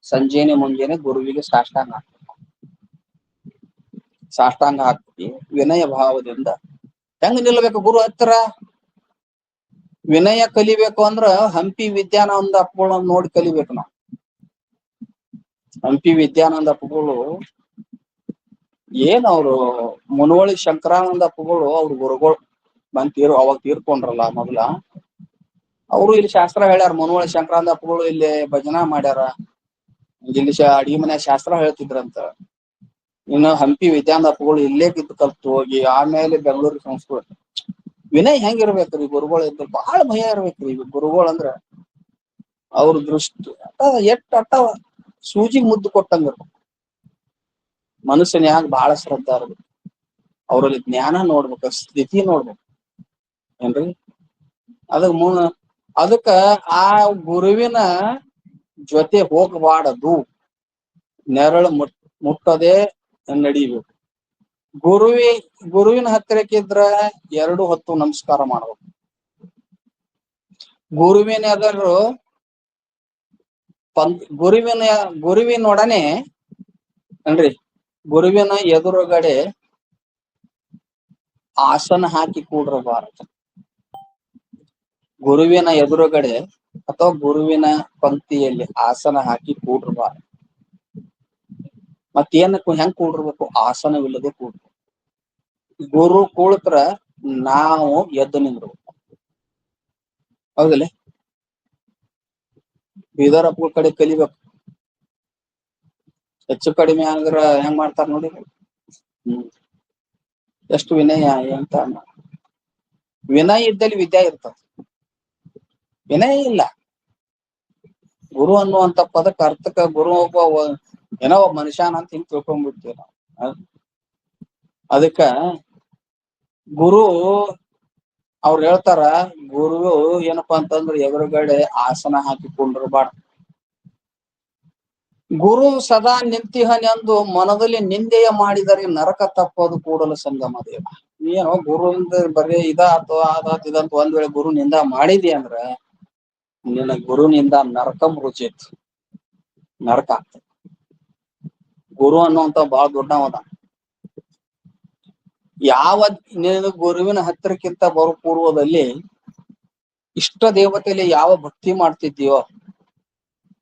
ಸಂಜೆನೆ ಮುಂಜಾನೆ ಗುರುವಿಗೆ ಸಾಷ್ಟಾಂಗ ಹಾಕ್ತಿ. ವಿನಯ ಭಾವದಿಂದ ಹೆಂಗ್ ನಿಲ್ಬೇಕು ಗುರು ಹತ್ರ? ವಿನಯ ಕಲಿಬೇಕು ಅಂದ್ರ ಹಂಪಿ ವಿದ್ಯಾನಂದ ಅಪ್ಪುಗಳನ್ನ ನೋಡಿ ಕಲಿಬೇಕು ನಾವು. ಹಂಪಿ ವಿದ್ಯಾನಂದ ಅಪ್ಪುಗಳು ಏನ್ ಅವರು ಮುನವಳ್ಳಿ ಶಂಕರಾನಂದ ಅಪ್ಪುಗಳು ಅವ್ರ ಗುರುಗಳು ಅವಾಗ ತೀರ್ಕೊಂಡ್ರಲ್ಲ ಮೊದಲ. ಅವರು ಇಲ್ಲಿ ಶಾಸ್ತ್ರ ಹೇಳ್ಯಾರ. ಮುನವಳ್ಳಿ ಶಂಕರಾನಂದ ಅಪ್ಪುಗಳು ಇಲ್ಲಿ ಭಜನಾ ಮಾಡ್ಯಾರ, ಇಲ್ಲಿ ಅಡಿಗೆ ಮನೆ ಶಾಸ್ತ್ರ ಹೇಳ್ತಿದ್ರಂತ. ಇನ್ನು ಹಂಪಿ ವಿದ್ಯಾನಂದ ಅಪ್ಪುಗಳು ಇಲ್ಲೇ ಕಿತ್ತು ಕಲ್ತು ಹೋಗಿ ಆಮೇಲೆ ಬೆಂಗಳೂರಿಗೆ ಸಂಸ್ಕೃತ. ವಿನಯ್ ಹೆಂಗಿರ್ಬೇಕ್ರಿ ಗುರುಗಳು ಇದ್ರು? ಬಹಳ ಭಯ ಇರ್ಬೇಕ್ರಿ ಗುರುಗಳು ಅಂದ್ರ. ಅವ್ರ ದೃಷ್ಟಿ ಅಟ್ಟ ಸೂಜಿಗ್ ಮುದ್ದು ಕೊಟ್ಟಂಗ ಇರ್ಬೇಕು. ಮನುಷ್ಯನ್ಯಾಗ ಬಹಳ ಶ್ರದ್ಧಾ ಇರ್ಬೇಕು. ಅವ್ರಲ್ಲಿ ಜ್ಞಾನ ನೋಡ್ಬೇಕು, ಸ್ಥಿತಿ ನೋಡ್ಬೇಕು, ಏನ್ರಿ? ಅದಕ್ಕ ಆ ಗುರುವಿನ ಜೊತೆ ಹೋಗಬಾರದು, ನೆರಳು ಮುಟ್ಟದೆ ನಡಿಬೇಕು. ಗುರುವಿನ ಹತ್ತಿರಕ್ಕಿದ್ರ 2 ಹೊತ್ತು ನಮಸ್ಕಾರ ಮಾಡ್ಬೇಕು. ಗುರುವಿನೊಡನೆ ಅನ್ರಿ, ಗುರುವಿನ ಎದುರುಗಡೆ ಆಸನ ಹಾಕಿ ಕೂಡ್ರಬಾರದು. ಗುರುವಿನ ಎದುರುಗಡೆ ಅಥವಾ ಗುರುವಿನ ಪಂಕ್ತಿಯಲ್ಲಿ ಆಸನ ಹಾಕಿ ಕೂಡ್ರಬಾರದು. ಮತ್ತೇನಕ್ಕೂ ಹೆಂಗ್ ಕೂಡಿರ್ಬೇಕು? ಆಸನವಿಲ್ಲದೆ ಕೂಡ್ಬೇಕು. ಗುರು ಕುಳಿತ್ರ ನಾವು ಎದ್ದು ನಿಂದ್ರಬೇಕು. ಹೌದಿಲ್ಲ? ಬೀದರ್ ಅಪ್ಪಗಳ ಕಡೆ ಕಲಿಬೇಕು. ಹೆಚ್ಚು ಕಡಿಮೆ ಅಂದ್ರ ಹೆಂಗ್ ಮಾಡ್ತಾರ ನೋಡಿ. ಎಷ್ಟು ವಿನಯ ಅಂತ. ವಿನಯ ಇದ್ದಲ್ಲಿ ವಿದ್ಯಾ ಇರ್ತದ, ವಿನಯ ಇಲ್ಲ. ಗುರು ಅನ್ನುವಂತ ಪದಕ್ಕೆ ಅರ್ಥಕ ಗುರು ಒಬ್ಬ ಏನೋ ಒಬ್ಬ ಮನುಷ್ಯನ ಅಂತ ಹಿಂಗ್ ತಿಳ್ಕೊಂಡ್ಬಿಡ್ತೀವಿ ನಾವು. ಅದಕ್ಕ ಗುರು ಅವ್ರು ಹೇಳ್ತಾರ, ಗುರು ಏನಪ್ಪಾ ಅಂತಂದ್ರೆ ಎದುರುಗಡೆ ಆಸನ ಹಾಕಿ ಕುಂಡ್ರಬಾರ್ದು. ಗುರು ಸದಾ ನಿಂತಿಹನೆಂದು ಮನದಲ್ಲಿ ನಿಂದೆಯ ಮಾಡಿದರೆ ನರಕ ತಪ್ಪೋದು ಕೂಡಲ ಸಂಗಮ ದೇವ. ಏನೋ ಗುರುವಿಂದ ಬರೀ ಇದಾತು ಅದಾತು ಇದಂತ ಒಂದ್ ವೇಳೆ ಗುರು ನಿಂದ ಮಾಡಿದಿ ಅಂದ್ರ ನಿನ್ನ ಗುರುನಿಂದ ನರಕ ರುಚಿತ್, ನರಕ ಆಗ್ತದೆ. ಗುರು ಅನ್ನುವಂತ ಬಹಳ ದೊಡ್ಡವದ. ಯಾವ ನೀನು ಗುರುವಿನ ಹತ್ತಿರಕ್ಕಿಂತ ಬರೋ ಪೂರ್ವದಲ್ಲಿ ಇಷ್ಟ ದೇವತೆಯಲ್ಲಿ ಯಾವ ಭಕ್ತಿ ಮಾಡ್ತಿದ್ದೀಯೋ,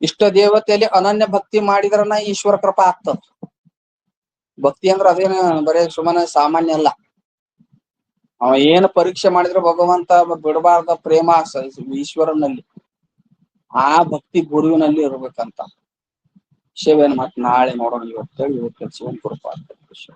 ಇಷ್ಟ ದೇವತೆಯಲ್ಲಿ ಅನನ್ಯ ಭಕ್ತಿ ಮಾಡಿದ್ರನ ಈಶ್ವರ ಕೃಪಾ ಆಗ್ತದ. ಭಕ್ತಿ ಅಂದ್ರೆ ಅದೇನ ಬರೇ ಸುಮ್ಮನೆ ಸಾಮಾನ್ಯ ಅಲ್ಲ. ಅವ ಏನು ಪರೀಕ್ಷೆ ಮಾಡಿದ್ರೆ ಭಗವಂತ ಬಿಡಬಾರ್ದ ಪ್ರೇಮ ಈಶ್ವರನಲ್ಲಿ, ಆ ಭಕ್ತಿ ಗುರುವಿನಲ್ಲಿ ಇರ್ಬೇಕಂತ ವಿಷಯವೇನು. ಮತ್ ನಾಳೆ ನೋಡೋಣ. ಇವತ್ತು ಶಿವನ್ ಕೃಪಾ ವಿಷಯ.